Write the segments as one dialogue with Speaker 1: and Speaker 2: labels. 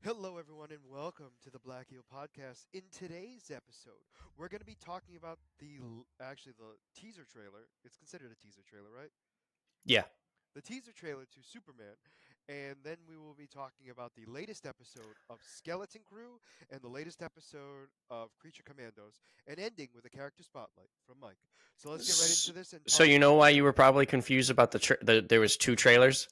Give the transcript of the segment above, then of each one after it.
Speaker 1: Hello, everyone, and welcome to the Black Eel Podcast. In today's episode, we're going to be talking about the teaser trailer. It's considered a teaser trailer, right?
Speaker 2: Yeah.
Speaker 1: The teaser trailer to Superman, and then we will be talking about the latest episode of Skeleton Crew and the latest episode of Creature Commandos, and ending with a character spotlight from Mike. So let's get right into this and
Speaker 2: So
Speaker 1: talk
Speaker 2: you
Speaker 1: about
Speaker 2: know
Speaker 1: the
Speaker 2: why you
Speaker 1: trailer.
Speaker 2: were probably confused about there was two trailers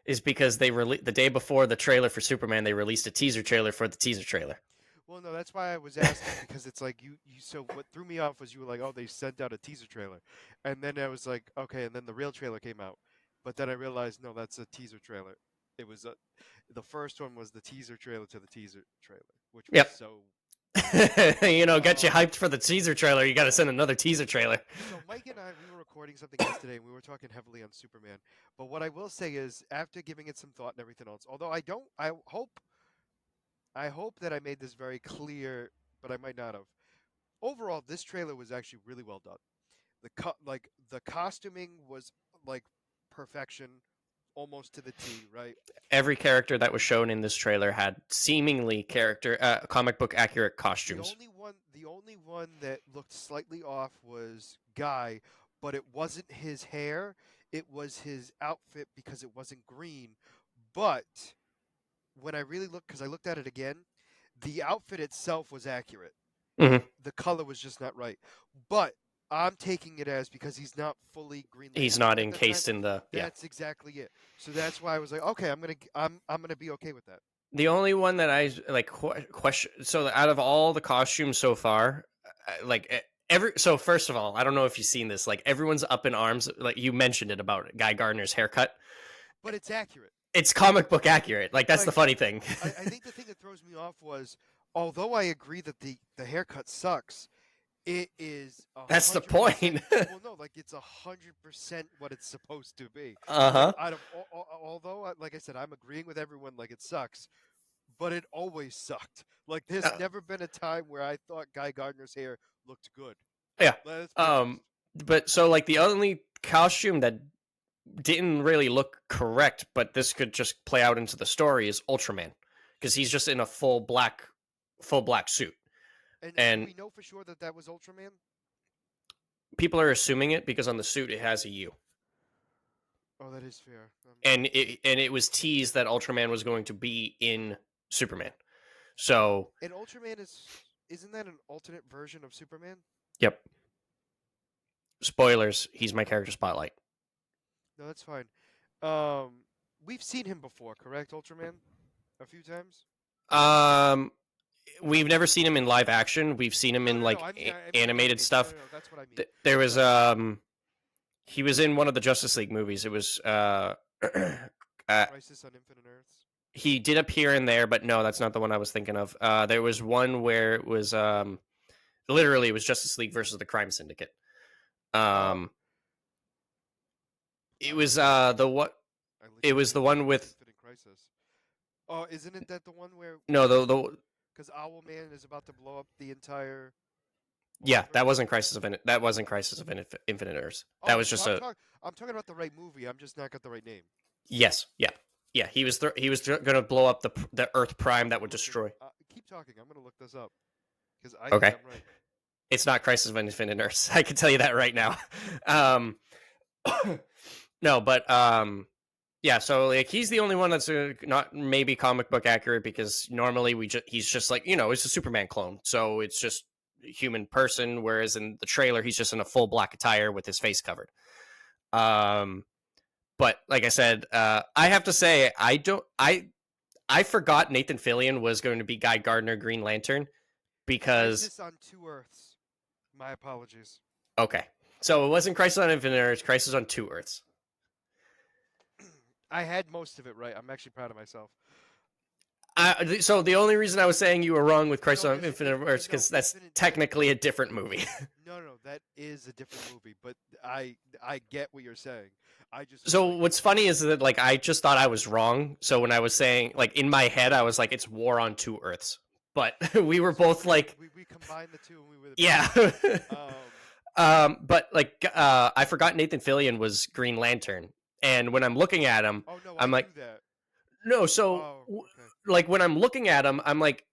Speaker 2: is because the day before the trailer for Superman they released a teaser trailer for the teaser trailer.
Speaker 1: Well, no, that's why I was asking because it's like you. So what threw me off was you were like, "Oh, they sent out a teaser trailer," and then I was like, "Okay," and then the real trailer came out, but then I realized, no, that's a teaser trailer. It was the first one was the teaser trailer to the teaser trailer, which was
Speaker 2: Yep.
Speaker 1: so.
Speaker 2: Get you
Speaker 1: Um,
Speaker 2: hyped for the teaser trailer. You got to send another teaser trailer.
Speaker 1: so Mike and I, we were recording something yesterday, and we were talking heavily on Superman. But what I will say is, after giving it some thought and everything else, although I hope that I made this very clear, but I might not have. Overall, this trailer was actually really well done. The costuming was like perfection, almost to the T, right?
Speaker 2: Every character that was shown in this trailer had seemingly comic book accurate
Speaker 1: The
Speaker 2: costumes.
Speaker 1: only one, the only one that looked slightly off was Guy, but it wasn't his hair; it was his outfit because it wasn't green. But when I really looked, because I looked at it again, the outfit itself was accurate.
Speaker 2: Hmm.
Speaker 1: The color was just not right. But I'm taking it as because he's not fully Green
Speaker 2: He's
Speaker 1: Lantern
Speaker 2: not
Speaker 1: at that time.
Speaker 2: encased in the yeah.
Speaker 1: That's exactly it. So that's why I was like, okay, I'm gonna be okay with that.
Speaker 2: The only one that I like question. So out of all the costumes so far, every. So first of all, I don't know if you've seen this. Like everyone's up in arms. Like you mentioned it about Guy Gardner's haircut.
Speaker 1: But it's accurate.
Speaker 2: It's comic book accurate. Like that's the
Speaker 1: Like
Speaker 2: funny thing.
Speaker 1: I think the thing that throws me off was, although I agree that the haircut sucks, it is a
Speaker 2: That's the
Speaker 1: hundred percent.
Speaker 2: point.
Speaker 1: Well, no, like it's 100% what it's supposed to be.
Speaker 2: Uh
Speaker 1: Like
Speaker 2: huh.
Speaker 1: out of although, like I said, I'm agreeing with everyone. Like it sucks, but it always sucked. Like there's
Speaker 2: Uh,
Speaker 1: never been a time where I thought Guy Gardner's hair looked good.
Speaker 2: yeah.
Speaker 1: Let's be honest.
Speaker 2: Um. But so like the only costume that didn't really look correct, but this could just play out into the story is Ultraman, because he's just in a full black suit,
Speaker 1: And do
Speaker 2: and
Speaker 1: we know for sure that that was Ultraman?
Speaker 2: people are assuming it because on the suit it has a U.
Speaker 1: Oh, that is fair.
Speaker 2: And it was teased that Ultraman was going to be in Superman. So,
Speaker 1: And Ultraman isn't that an alternate version of Superman?
Speaker 2: yep. Spoilers, he's my character spotlight.
Speaker 1: No, that's fine. Um, we've seen him before, correct, Ultraman? A few times.
Speaker 2: Um we've never seen him in live action. We've seen him
Speaker 1: No,
Speaker 2: in
Speaker 1: no, no.
Speaker 2: like
Speaker 1: I mean
Speaker 2: animated
Speaker 1: animated. No,
Speaker 2: stuff.
Speaker 1: no, no. That's what I mean.
Speaker 2: There was
Speaker 1: Sorry.
Speaker 2: he was in one of the Justice League movies. It was
Speaker 1: Crisis on Infinite Earths.
Speaker 2: he did appear in there, but no, that's not the one I was thinking of. There was one where it was literally it was Justice League versus the Crime Syndicate.
Speaker 1: Oh,
Speaker 2: Um, it
Speaker 1: I'm
Speaker 2: was
Speaker 1: looking at the.
Speaker 2: the what?
Speaker 1: I
Speaker 2: It
Speaker 1: literally
Speaker 2: was the
Speaker 1: looked
Speaker 2: one
Speaker 1: at
Speaker 2: with
Speaker 1: Infinite Crisis. Oh, isn't it that the one where
Speaker 2: no the
Speaker 1: because Owlman is about to blow up the entire
Speaker 2: yeah,
Speaker 1: multiverse?
Speaker 2: that wasn't Crisis of Infinite Earths. That
Speaker 1: Oh,
Speaker 2: was
Speaker 1: so
Speaker 2: just
Speaker 1: I'm
Speaker 2: a
Speaker 1: talking. I'm talking about the right movie. I'm just not got the right name.
Speaker 2: yes, yeah, yeah. He was gonna blow up the Earth Prime that
Speaker 1: I'm
Speaker 2: would
Speaker 1: looking.
Speaker 2: destroy.
Speaker 1: Keep talking. I'm gonna look this up because I think
Speaker 2: Okay,
Speaker 1: I'm right.
Speaker 2: it's not Crisis of Infinite Earths. I can tell you that right now. Um, no, but yeah. So like he's the only one that's not maybe comic book accurate because normally he's just like it's a Superman clone, so it's just a human person. Whereas in the trailer, he's just in a full black attire with his face covered. Um, but like I said, I have to say I forgot Nathan Fillion was going to be Guy Gardner Green Lantern because
Speaker 1: Crisis on Two Earths. My apologies.
Speaker 2: okay, so it wasn't Crisis on Infinite Earths, Crisis on Two Earths.
Speaker 1: I had most of it right. I'm actually proud of myself.
Speaker 2: So the only reason I was saying you were wrong with Crisis
Speaker 1: No,
Speaker 2: on
Speaker 1: because
Speaker 2: Infinite Earths
Speaker 1: no
Speaker 2: because that's
Speaker 1: Infinite.
Speaker 2: technically a different movie.
Speaker 1: No, no, that is a different movie. But I get what you're saying. I just was
Speaker 2: So
Speaker 1: like,
Speaker 2: what's funny is that like I just thought I was wrong. So when I was saying like in my head I was like it's War on Two Earths, but we were
Speaker 1: so
Speaker 2: both like
Speaker 1: we combined the two and we were the best.
Speaker 2: yeah.
Speaker 1: Um,
Speaker 2: But like I forgot Nathan Fillion was Green Lantern, and when I'm looking at him,
Speaker 1: oh no, I
Speaker 2: I'm like
Speaker 1: knew that.
Speaker 2: No, so
Speaker 1: Oh, okay.
Speaker 2: like when I'm looking at him, I'm like,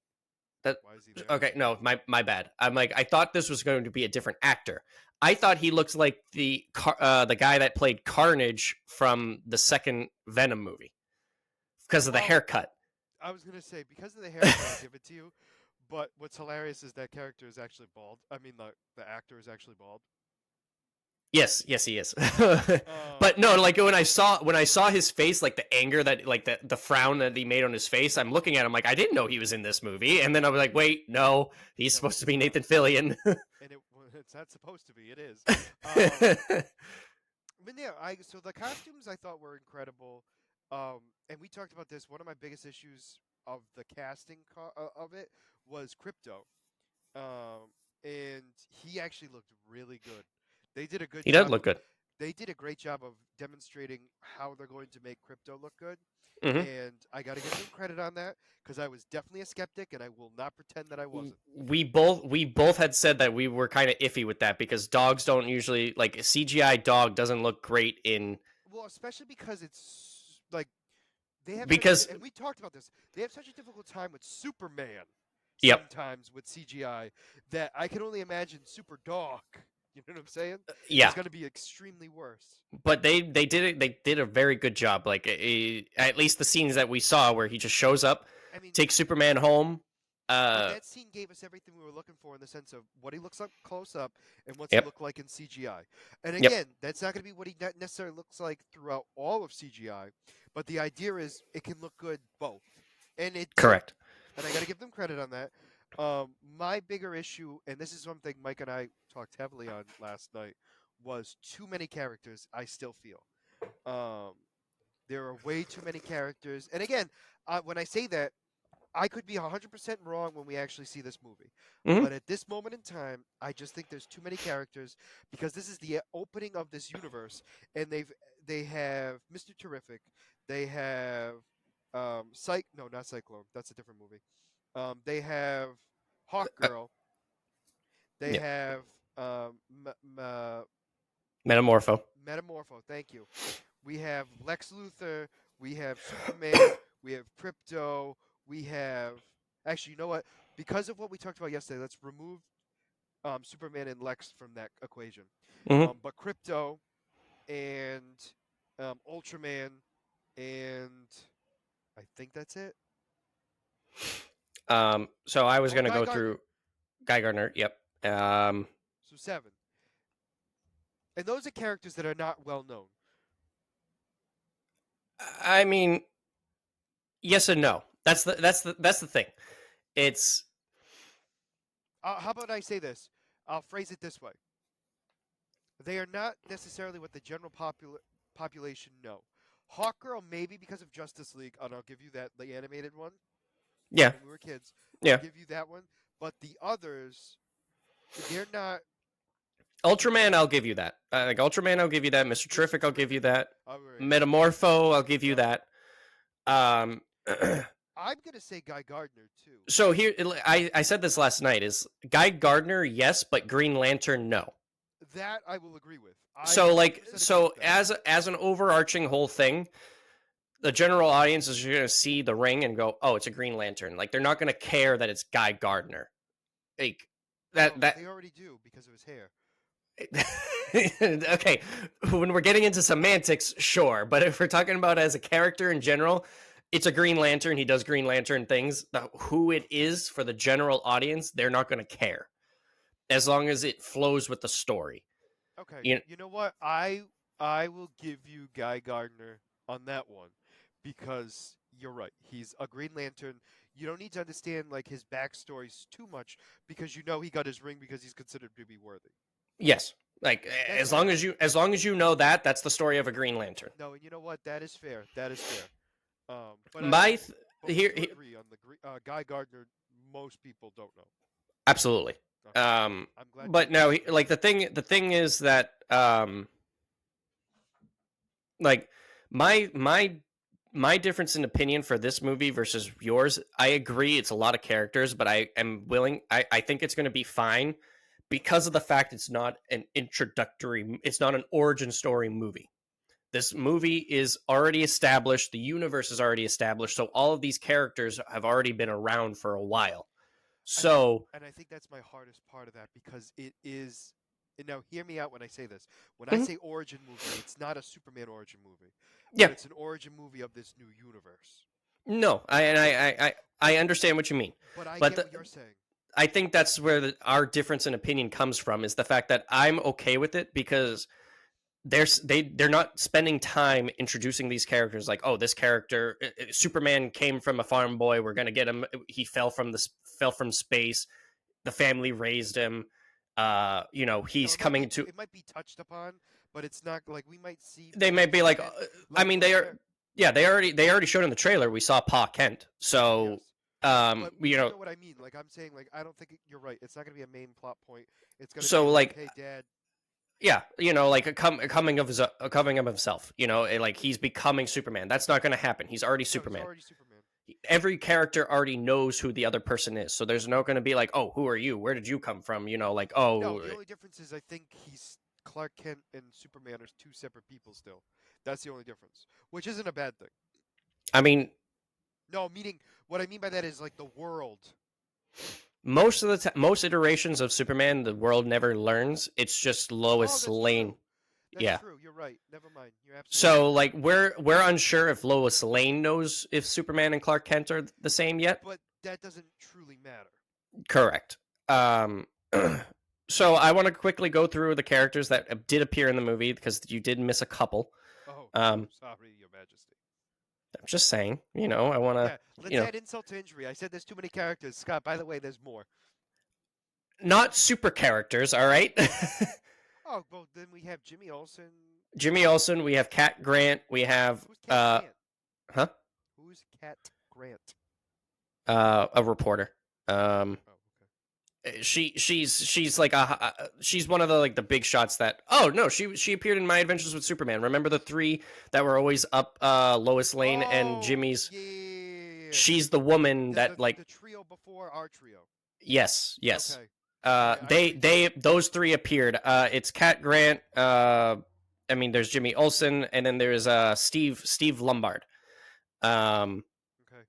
Speaker 2: that
Speaker 1: Why is he there?
Speaker 2: okay, no, my bad. I'm like, I thought this was going to be a different actor. I thought he looks like the guy that played Carnage from the second Venom movie because of the
Speaker 1: Oh,
Speaker 2: haircut.
Speaker 1: I was gonna say because of the haircut, I'll give it to you. But what's hilarious is that character is actually bald. I mean, the actor is actually bald.
Speaker 2: Yes, he is.
Speaker 1: Um,
Speaker 2: But no, like when I saw his face, like the anger that like the frown that he made on his face, I'm looking at him like I didn't know he was in this movie, and then I was like, wait, no, he's
Speaker 1: no,
Speaker 2: supposed to
Speaker 1: he's
Speaker 2: be
Speaker 1: not,
Speaker 2: Nathan Fillion.
Speaker 1: and it's not supposed to be. It is. Um, but yeah, I so the costumes I thought were incredible. And we talked about this. One of my biggest issues of the casting of it was Crypto. And he actually looked really good. They did a good
Speaker 2: He does
Speaker 1: job
Speaker 2: look
Speaker 1: of.
Speaker 2: good.
Speaker 1: They did a great job of demonstrating how they're going to make Crypto look good,
Speaker 2: Hmm.
Speaker 1: and I got to give them credit on that because I was definitely a skeptic, and I will not pretend that I wasn't.
Speaker 2: We both had said that we were kind of iffy with that because dogs don't usually like a CGI dog doesn't look great in
Speaker 1: Well, especially because it's like they have such
Speaker 2: because
Speaker 1: a, and we talked about this. They have such a difficult time with Superman
Speaker 2: yep,
Speaker 1: sometimes with CGI that I can only imagine Super Dog. You know what I'm saying?
Speaker 2: yeah,
Speaker 1: Is going to be extremely worse.
Speaker 2: but they did a very good job. Like at least the scenes that we saw where he just shows up,
Speaker 1: I mean,
Speaker 2: takes Superman home.
Speaker 1: and
Speaker 2: Uh,
Speaker 1: that scene gave us everything we were looking for in the sense of what he looks like close up and what's he
Speaker 2: yep,
Speaker 1: look like in CGI. And
Speaker 2: yep,
Speaker 1: again, that's not going to be what he necessarily looks like throughout all of CGI, but the idea is it can look good both, and it did.
Speaker 2: correct.
Speaker 1: And I got to give them credit on that. My bigger issue, and this is something Mike and I talked heavily on last night, was too many characters. I still feel there are way too many characters, and again, when I say that, I could be 100% wrong when we actually see this movie.
Speaker 2: Hmm.
Speaker 1: But at this moment in time, I just think there's too many characters because this is the opening of this universe, and they have Mr. Terrific, they have no, not Cyclone, that's a different movie. They have Hawk
Speaker 2: Uh,
Speaker 1: Girl, they
Speaker 2: yeah,
Speaker 1: have
Speaker 2: Metamorpho.
Speaker 1: Metamorpho. Thank you. We have Lex Luthor, we have Superman, we have Crypto, we have. Actually, you know what? Because of what we talked about yesterday, let's remove Superman and Lex from that equation.
Speaker 2: Hmm.
Speaker 1: But Crypto and Ultraman and I think that's it.
Speaker 2: So I was
Speaker 1: Oh, and
Speaker 2: gonna
Speaker 1: Guy
Speaker 2: go
Speaker 1: Gardner.
Speaker 2: through Guy Gardner. Yep. Um,
Speaker 1: So seven. And those are characters that are not well known.
Speaker 2: I mean, yes and no. That's the thing. It's
Speaker 1: How about I say this? I'll phrase it this way. They are not necessarily what the general population know. Hawkgirl maybe because of Justice League, and I'll give you that the animated one
Speaker 2: yeah,
Speaker 1: when we were kids. I'll
Speaker 2: yeah.
Speaker 1: give you that one. But the others, they're not.
Speaker 2: Ultraman, I'll give you that. Like Ultraman, I'll give you that. Mister
Speaker 1: Mr.
Speaker 2: Terrific, I'll give you
Speaker 1: Terrific.
Speaker 2: that.
Speaker 1: All right.
Speaker 2: Metamorpho, I'll give you
Speaker 1: Yep.
Speaker 2: that. Um,
Speaker 1: I'm gonna say Guy Gardner too.
Speaker 2: so here, I said this last night. Is Guy Gardner yes, but Green Lantern no.
Speaker 1: That I will agree with. I
Speaker 2: So like
Speaker 1: 100% agree
Speaker 2: so
Speaker 1: with that.
Speaker 2: as an overarching whole thing, the general audience is going to see the ring and go, "Oh, it's a Green Lantern." Like they're not going to care that it's Guy Gardner. Like
Speaker 1: Oh,
Speaker 2: that
Speaker 1: they already do because of his hair.
Speaker 2: okay, when we're getting into semantics, sure, but if we're talking about as a character in general, it's a Green Lantern. He does Green Lantern things. Who it is for the general audience, they're not going to care as long as it flows with the story.
Speaker 1: Okay,
Speaker 2: You know,
Speaker 1: you know what? I will give you Guy Gardner on that one because you're right. He's a Green Lantern. You don't need to understand like his backstories too much because you know he got his ring because he's considered to be worthy.
Speaker 2: yes, like
Speaker 1: That's fair.
Speaker 2: as long as you know that, that's the story of a Green Lantern.
Speaker 1: No, and you know what? That is fair. That is fair. But I
Speaker 2: My
Speaker 1: mean,
Speaker 2: th-
Speaker 1: but we
Speaker 2: here,
Speaker 1: do agree on the Guy Gardner. Most people don't know.
Speaker 2: absolutely.
Speaker 1: Okay, good. I'm glad you
Speaker 2: But
Speaker 1: agree
Speaker 2: no,
Speaker 1: with me.
Speaker 2: like the thing is that like my difference in opinion for this movie versus yours, I agree it's a lot of characters, but I am willing I think it's going to be fine because of the fact it's not an origin story movie. This movie is already established. The universe is already established. So all of these characters have already been around for a while.
Speaker 1: And I
Speaker 2: So
Speaker 1: and I think that's my hardest part of that because it is. And now, hear me out when I say this. When I
Speaker 2: mhm,
Speaker 1: say origin movie, it's not a Superman origin movie, but
Speaker 2: yeah,
Speaker 1: it's an origin movie of this new universe.
Speaker 2: no, I understand what you mean,
Speaker 1: But I
Speaker 2: but
Speaker 1: get what you're saying.
Speaker 2: I think that's where our difference in opinion comes from. Is the fact that I'm okay with it because they're not spending time introducing these characters like, oh, this character Superman came from a farm boy, we're gonna get him, he fell from space, the family raised him,
Speaker 1: No,
Speaker 2: he's coming to,
Speaker 1: it might be touched upon, but it's not like
Speaker 2: they
Speaker 1: maybe
Speaker 2: might be like,
Speaker 1: Superman
Speaker 2: I
Speaker 1: like
Speaker 2: mean,
Speaker 1: one
Speaker 2: they are,
Speaker 1: character.
Speaker 2: yeah, they already showed in the trailer, we saw Pa Kent, so
Speaker 1: Yes, but you know what I mean. Like I'm saying, like I don't think you're right. It's not going to be a main plot point. It's going to be
Speaker 2: so
Speaker 1: like,
Speaker 2: like
Speaker 1: hey, Dad.
Speaker 2: yeah, like a coming of himself, like he's becoming Superman. That's not going to happen. He's already
Speaker 1: No, he's
Speaker 2: Superman.
Speaker 1: already Superman.
Speaker 2: Every character already knows who the other person is, so there's not going to be like, oh, who are you, where did you come from, like,
Speaker 1: No,
Speaker 2: oh,
Speaker 1: the only difference is I think he's Clark Kent and Superman are two separate people still. That's the only difference, which isn't a bad thing.
Speaker 2: I mean,
Speaker 1: No, meaning what I mean by that is like the world.
Speaker 2: most iterations of Superman, the world never learns. It's just
Speaker 1: Oh,
Speaker 2: Lois
Speaker 1: that's
Speaker 2: Lane.
Speaker 1: true. That's
Speaker 2: Yeah,
Speaker 1: true. You're right. Never mind. You're absolutely
Speaker 2: so
Speaker 1: right.
Speaker 2: like we're unsure if Lois Lane knows if Superman and Clark Kent are the same yet.
Speaker 1: But that doesn't truly matter.
Speaker 2: Correct. um so I want to quickly go through the characters that did appear in the movie because you did miss a couple.
Speaker 1: Oh,
Speaker 2: um
Speaker 1: sorry, Your Majesty.
Speaker 2: I'm just saying, I want to,
Speaker 1: Yeah, let's add insult to injury. I said there's too many characters. Scott, by the way, there's more.
Speaker 2: not super characters, all right?
Speaker 1: Oh, well, then we have Jimmy Olsen.
Speaker 2: Jimmy Olsen, we have Cat Grant, we have
Speaker 1: Who's Cat Grant?
Speaker 2: huh?
Speaker 1: Who's Cat Grant?
Speaker 2: A reporter. Um
Speaker 1: Oh, okay.
Speaker 2: she's like she's one of the like the big shots that, oh no, she appeared in My Adventures with Superman. Remember the three that were always up, Lois Lane and
Speaker 1: Oh,
Speaker 2: Jimmy's?
Speaker 1: yeah, yeah, yeah.
Speaker 2: She's the woman that like,
Speaker 1: The trio before our trio.
Speaker 2: yes.
Speaker 1: Okay. Yeah, I know.
Speaker 2: They those three appeared. It's Cat Grant. I mean, there's Jimmy Olsen, and then there's Steve Lombard. Um,
Speaker 1: Okay.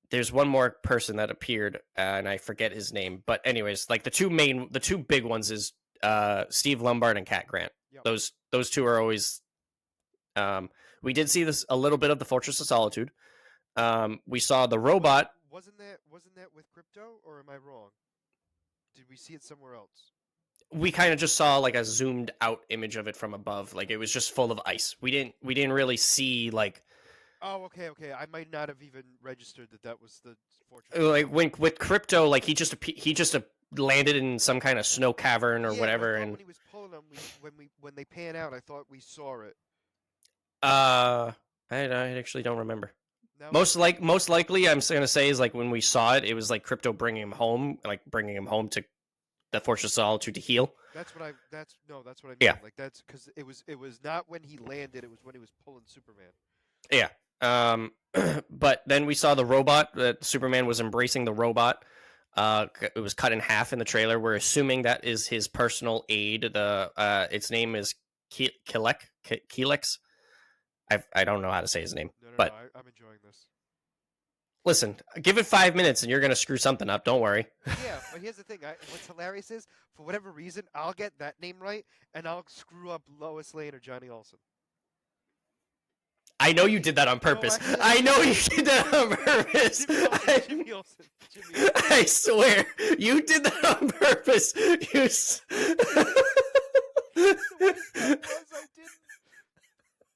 Speaker 2: there's one more person that appeared, and I forget his name. But anyways, like the two big ones is Steve Lombard and Cat Grant.
Speaker 1: Yep.
Speaker 2: Those two are always. We did see this a little bit of the Fortress of Solitude. We saw the robot.
Speaker 1: Wasn't that with Crypto, or am I wrong? Did we see it somewhere else?
Speaker 2: We kind of just saw like a zoomed out image of it from above, like it was just full of ice. We didn't really see like
Speaker 1: Oh, okay, okay. I might not have even registered that was the Fortress.
Speaker 2: like when with Crypto, like he just landed in some kind of snow cavern or
Speaker 1: Yeah, but
Speaker 2: whatever.
Speaker 1: I thought
Speaker 2: And
Speaker 1: when he was pulling them, when they pan out, I thought we saw it.
Speaker 2: I actually don't remember.
Speaker 1: No.
Speaker 2: Most likely, I'm gonna say is like when we saw it, it was like Crypto bringing him home, like bringing him home to the Fortress of Solitude to heal.
Speaker 1: That's what I. That's what I mean.
Speaker 2: Yeah.
Speaker 1: Like that's because it was not when he landed. It was when he was pulling Superman.
Speaker 2: Yeah. But then we saw the robot that Superman was embracing the robot. It was cut in half in the trailer. We're assuming that is his personal aide. Its name is Kelex. I don't know how to say his name,
Speaker 1: No, no,
Speaker 2: but
Speaker 1: no. I'm enjoying this.
Speaker 2: listen, give it 5 minutes and you're gonna screw something up. Don't worry.
Speaker 1: Yeah, but here's the thing. What's hilarious is, for whatever reason, I'll get that name right, and I'll screw up Lois Lane or Johnny Olsen.
Speaker 2: I know you did that on purpose. I know you did that on purpose.
Speaker 1: Jimmy Olsen. Jimmy Olsen.
Speaker 2: I swear, you did that on purpose.
Speaker 1: I didn't.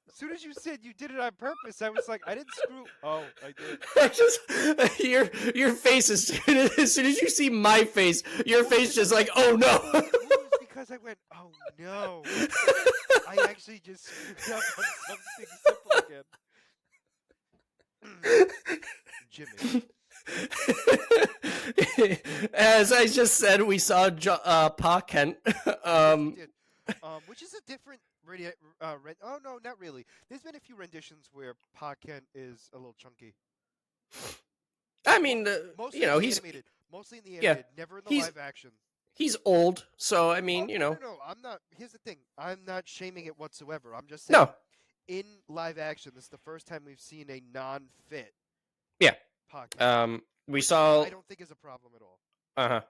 Speaker 1: As soon as you said you did it on purpose, I was like, I didn't screw. Oh, I did.
Speaker 2: I just your face as soon as you see my face, your face just like, oh no.
Speaker 1: It was because I went, oh no. I actually just screwed up on something simple again. Jimmy.
Speaker 2: As I just said, we saw Pa Kent.
Speaker 1: Which is a different oh no, not really. There's been a few renditions where Pa Kent is a little chunky.
Speaker 2: I mean,
Speaker 1: Mostly
Speaker 2: he's
Speaker 1: animated. Mostly in the animated, never in the live action.
Speaker 2: He's old, so I mean,
Speaker 1: No, I'm not. Here's the thing. I'm not shaming it whatsoever. I'm just saying.
Speaker 2: No.
Speaker 1: in live action, this is the first time we've seen a non-fit
Speaker 2: Yeah.
Speaker 1: Pa character,
Speaker 2: We
Speaker 1: which
Speaker 2: saw.
Speaker 1: I don't think is a problem at all.
Speaker 2: Uh-huh.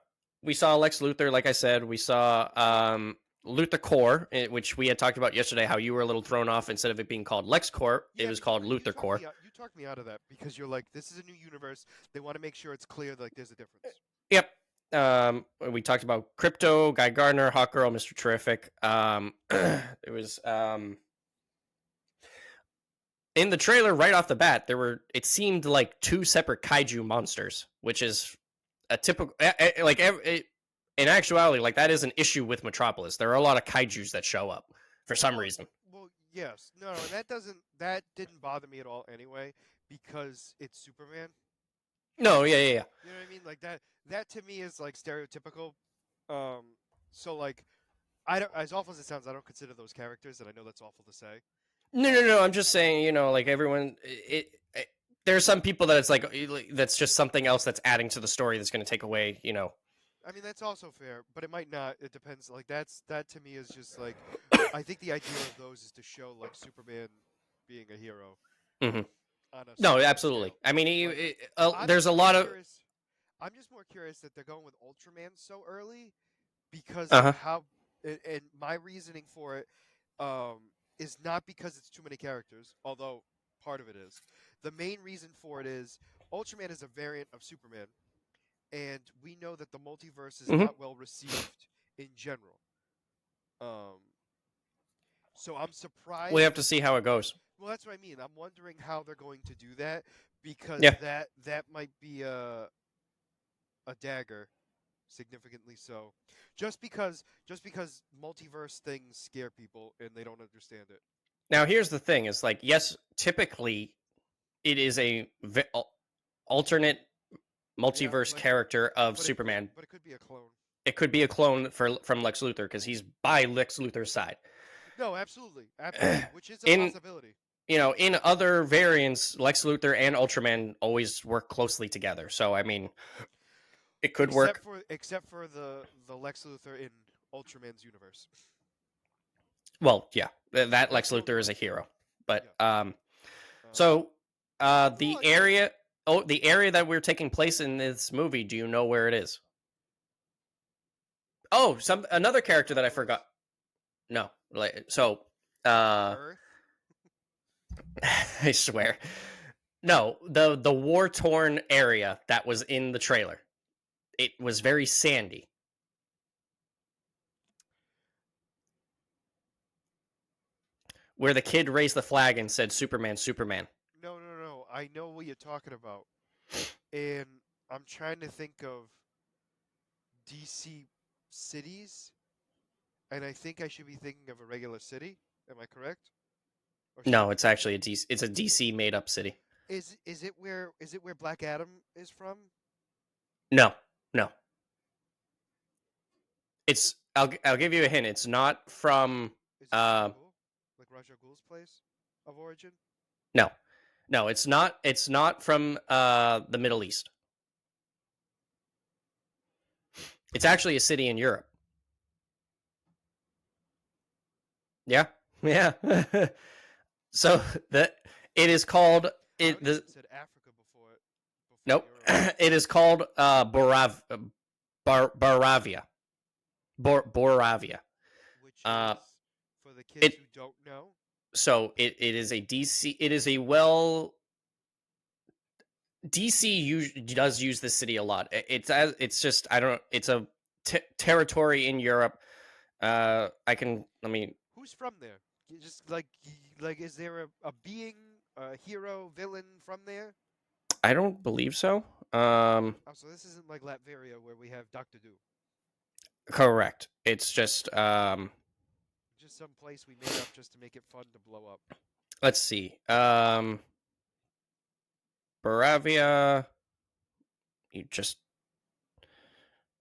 Speaker 2: We saw Lex Luthor, like I said. We saw Luthor Core, which we had talked about yesterday. How you were a little thrown off. Instead of it being called Lex Core, it
Speaker 1: Yeah,
Speaker 2: was called
Speaker 1: you
Speaker 2: Luthor
Speaker 1: talked
Speaker 2: Core.
Speaker 1: me you talked me out of that because you're like, this is a new universe. They want to make sure it's clear, like there's a difference.
Speaker 2: Yep. We talked about Crypto, Guy Gardner, Hawkgirl, Mr. Terrific. It was in the trailer right off the bat. It seemed like two separate kaiju monsters, which is a typical in actuality, like that is an issue with Metropolis. There are a lot of kaijus that show up for some
Speaker 1: Well,
Speaker 2: reason.
Speaker 1: well, yes, no, and that didn't bother me at all anyway because it's Superman.
Speaker 2: No, yeah.
Speaker 1: You know what I mean? Like that to me is like stereotypical. Um, so like I don't, as awful as it sounds, I don't consider those characters, and I know that's awful to say.
Speaker 2: No. I'm just saying, like everyone, there's some people that it's like that's just something else that's adding to the story that's going to take away.
Speaker 1: I mean, that's also fair, but it might not. It depends. Like that to me is just like I think the idea of those is to show like Superman being a hero
Speaker 2: Hmm.
Speaker 1: on a
Speaker 2: No,
Speaker 1: smaller
Speaker 2: absolutely.
Speaker 1: scale.
Speaker 2: I mean,
Speaker 1: Like I'm
Speaker 2: there's
Speaker 1: just
Speaker 2: a
Speaker 1: more
Speaker 2: lot of.
Speaker 1: curious. I'm just more curious that they're going with Ultraman so early because
Speaker 2: Uh
Speaker 1: of
Speaker 2: huh.
Speaker 1: how. And my reasoning for it um, is not because it's too many characters, although part of it is. The main reason for it is Ultraman is a variant of Superman, and we know that the multiverse is
Speaker 2: Hmm.
Speaker 1: not well received in general. Um, so I'm
Speaker 2: We have
Speaker 1: surprised.
Speaker 2: to see how it goes.
Speaker 1: Well, that's what I mean. I'm wondering how they're going to do that because
Speaker 2: Yeah.
Speaker 1: that might be a dagger, significantly so. Just because multiverse things scare people and they don't understand it.
Speaker 2: Now here's the thing: is like yes, typically it is a alternate
Speaker 1: Yeah,
Speaker 2: multiverse
Speaker 1: like,
Speaker 2: character of
Speaker 1: but it
Speaker 2: Superman.
Speaker 1: but it could be a clone.
Speaker 2: It could be a clone from Lex Luthor because he's by Lex Luthor's side.
Speaker 1: No, absolutely, absolutely, which is a
Speaker 2: in
Speaker 1: possibility.
Speaker 2: in other variants, Lex Luthor and Ultraman always work closely together. So I mean, it could work.
Speaker 1: Except for the Lex Luthor in Ultraman's universe.
Speaker 2: Well, yeah, that
Speaker 1: That's
Speaker 2: Lex
Speaker 1: the only
Speaker 2: Luthor
Speaker 1: one.
Speaker 2: is a hero, but
Speaker 1: Yeah. Um,
Speaker 2: so the
Speaker 1: well,
Speaker 2: area. Oh, the area that we're taking place in this movie. Do you know where it is? Oh, some another character that I
Speaker 1: Metropolis,
Speaker 2: forgot. No, like so. Uh,
Speaker 1: Earth.
Speaker 2: I swear. No, the war torn area that was in the trailer. It was very sandy. Where the kid raised the flag and said Superman, Superman.
Speaker 1: No, no, no. I know what you're talking about, and I'm trying to think of DC cities, and I think I should be thinking of a regular city. Am I correct? Or should I
Speaker 2: No,
Speaker 1: be
Speaker 2: it's
Speaker 1: thinking?
Speaker 2: actually a DC. It's a DC made up city.
Speaker 1: Is it where Black Adam is from?
Speaker 2: No, no. It's I'll give you a hint. It's not from
Speaker 1: Is it Ra's
Speaker 2: uh
Speaker 1: al Ghul? Like Ra's al Ghul's place of origin?
Speaker 2: no. No, it's not from the Middle East. It's actually a city in Europe. Yeah. Yeah. So that it is called
Speaker 1: I
Speaker 2: it
Speaker 1: would have
Speaker 2: the
Speaker 1: even said Africa before
Speaker 2: nope.
Speaker 1: Europe,
Speaker 2: It is called Boravia. Boravia.
Speaker 1: which
Speaker 2: Uh
Speaker 1: is for the kids
Speaker 2: it
Speaker 1: who don't know.
Speaker 2: so it is a DC. It is a does use this city a lot. It's just I don't. It's a territory in Europe. I can. I mean,
Speaker 1: Who's from there? Just like, is there a being, a hero, villain from there?
Speaker 2: I don't believe so. Um,
Speaker 1: Oh, so this isn't like Latveria where we have Doctor Doom.
Speaker 2: Correct. It's just
Speaker 1: Just some place we made up just to make it fun to blow up.
Speaker 2: let's see. Boravia. You just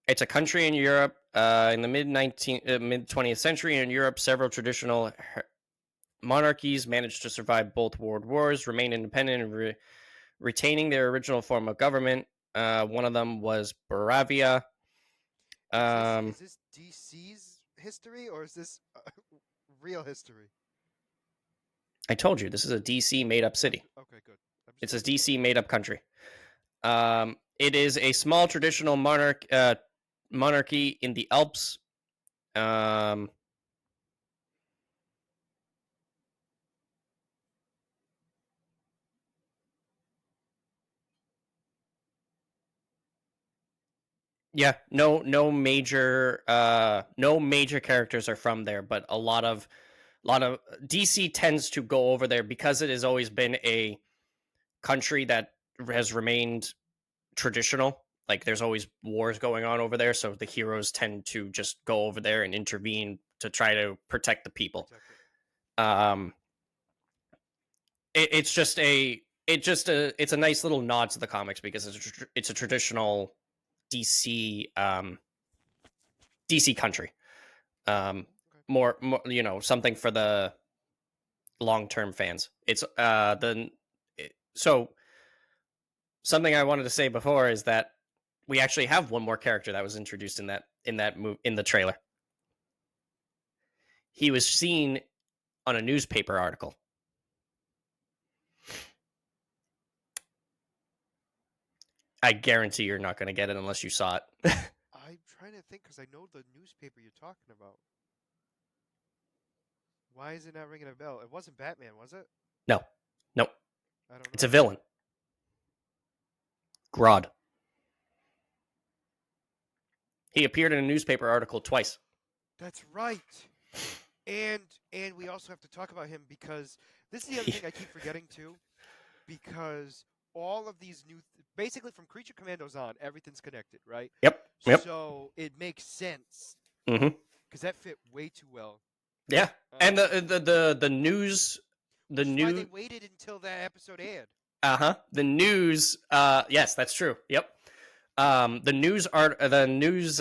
Speaker 2: it's a country in Europe. In the mid 20th century in Europe, several traditional monarchies managed to survive both world wars, remain independent, and retaining their original form of government. One of them was Boravia.
Speaker 1: Is this
Speaker 2: Um,
Speaker 1: is this DC's history or is this real history?
Speaker 2: I told you this is a DC made up city.
Speaker 1: Okay, good. I'm just
Speaker 2: It's a
Speaker 1: making sure.
Speaker 2: DC made up country. It is a small traditional monarchy in the Alps. Um, yeah, no major characters are from there, but a lot of DC tends to go over there because it has always been a country that has remained traditional. Like there's always wars going on over there, so the heroes tend to just go over there and intervene to try to protect the people.
Speaker 1: Protect it.
Speaker 2: Um, it's just it's a nice little nod to the comics because it's a traditional DC DC country. Um,
Speaker 1: Okay.
Speaker 2: more something for the long term fans. It's so something I wanted to say before is that we actually have one more character that was introduced in the trailer. He was seen on a newspaper article. I guarantee you're not going to get it unless you saw it.
Speaker 1: I'm trying to think because I know the newspaper you're talking about. Why is it not ringing a bell? It wasn't Batman, was it?
Speaker 2: No, no,
Speaker 1: I don't
Speaker 2: it's a
Speaker 1: know.
Speaker 2: villain. Grodd. He appeared in a newspaper article twice.
Speaker 1: That's right. And and we also have to talk about him because this is the other thing I keep forgetting too. Because all of these basically from Creature Commandos on, everything's connected, right?
Speaker 2: Yep, yep.
Speaker 1: So it makes sense
Speaker 2: Mm-hmm.
Speaker 1: because that fit way too well.
Speaker 2: Yeah,
Speaker 1: Um,
Speaker 2: and the news, the
Speaker 1: which is why they
Speaker 2: new,
Speaker 1: waited until that episode aired.
Speaker 2: the news. Yes, that's true. Yep. The news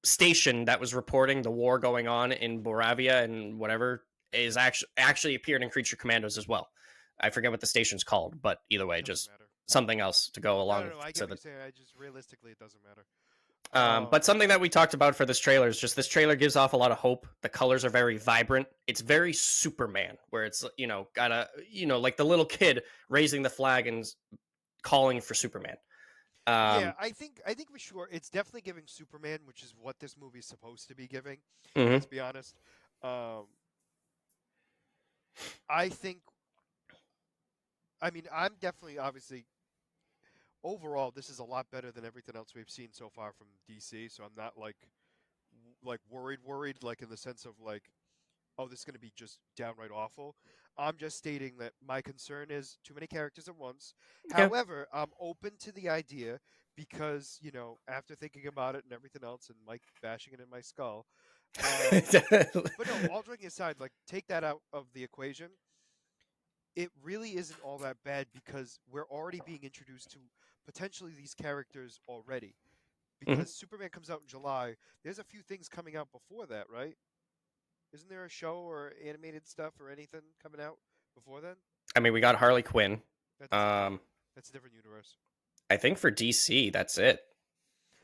Speaker 2: station that was reporting the war going on in Boravia and whatever is actually appeared in Creature Commandos as well. I forget what the station's called, but either way,
Speaker 1: Doesn't
Speaker 2: just
Speaker 1: matter.
Speaker 2: something else to go
Speaker 1: No, no,
Speaker 2: along
Speaker 1: no. I get
Speaker 2: to
Speaker 1: what you're
Speaker 2: the.
Speaker 1: saying. I just realistically, it doesn't matter.
Speaker 2: But something that we talked about for this trailer is just this trailer gives off a lot of hope. The colors are very vibrant. It's very Superman, where it's got a like the little kid raising the flag and calling for Superman.
Speaker 1: Yeah,
Speaker 2: Um,
Speaker 1: I think for sure it's definitely giving Superman, which is what this movie's supposed to be giving.
Speaker 2: mhm.
Speaker 1: Let's be honest. Um, I think. I mean, I'm definitely obviously overall this is a lot better than everything else we've seen so far from DC. So I'm not like worried like in the sense of like, oh, this is going to be just downright awful. I'm just stating that my concern is too many characters at once.
Speaker 2: Yeah.
Speaker 1: However, I'm open to the idea because, after thinking about it and everything else and Mike bashing it in my skull. Um, but no, all joking aside, like take that out of the equation. It really isn't all that bad because we're already being introduced to potentially these characters already.
Speaker 2: Mhm.
Speaker 1: Because Superman comes out in July, there's a few things coming out before that, right? Isn't there a show or animated stuff or anything coming out before then?
Speaker 2: I mean, we got Harley Quinn.
Speaker 1: That doesn't count.
Speaker 2: Um,
Speaker 1: That's a different universe.
Speaker 2: I think for DC, that's it.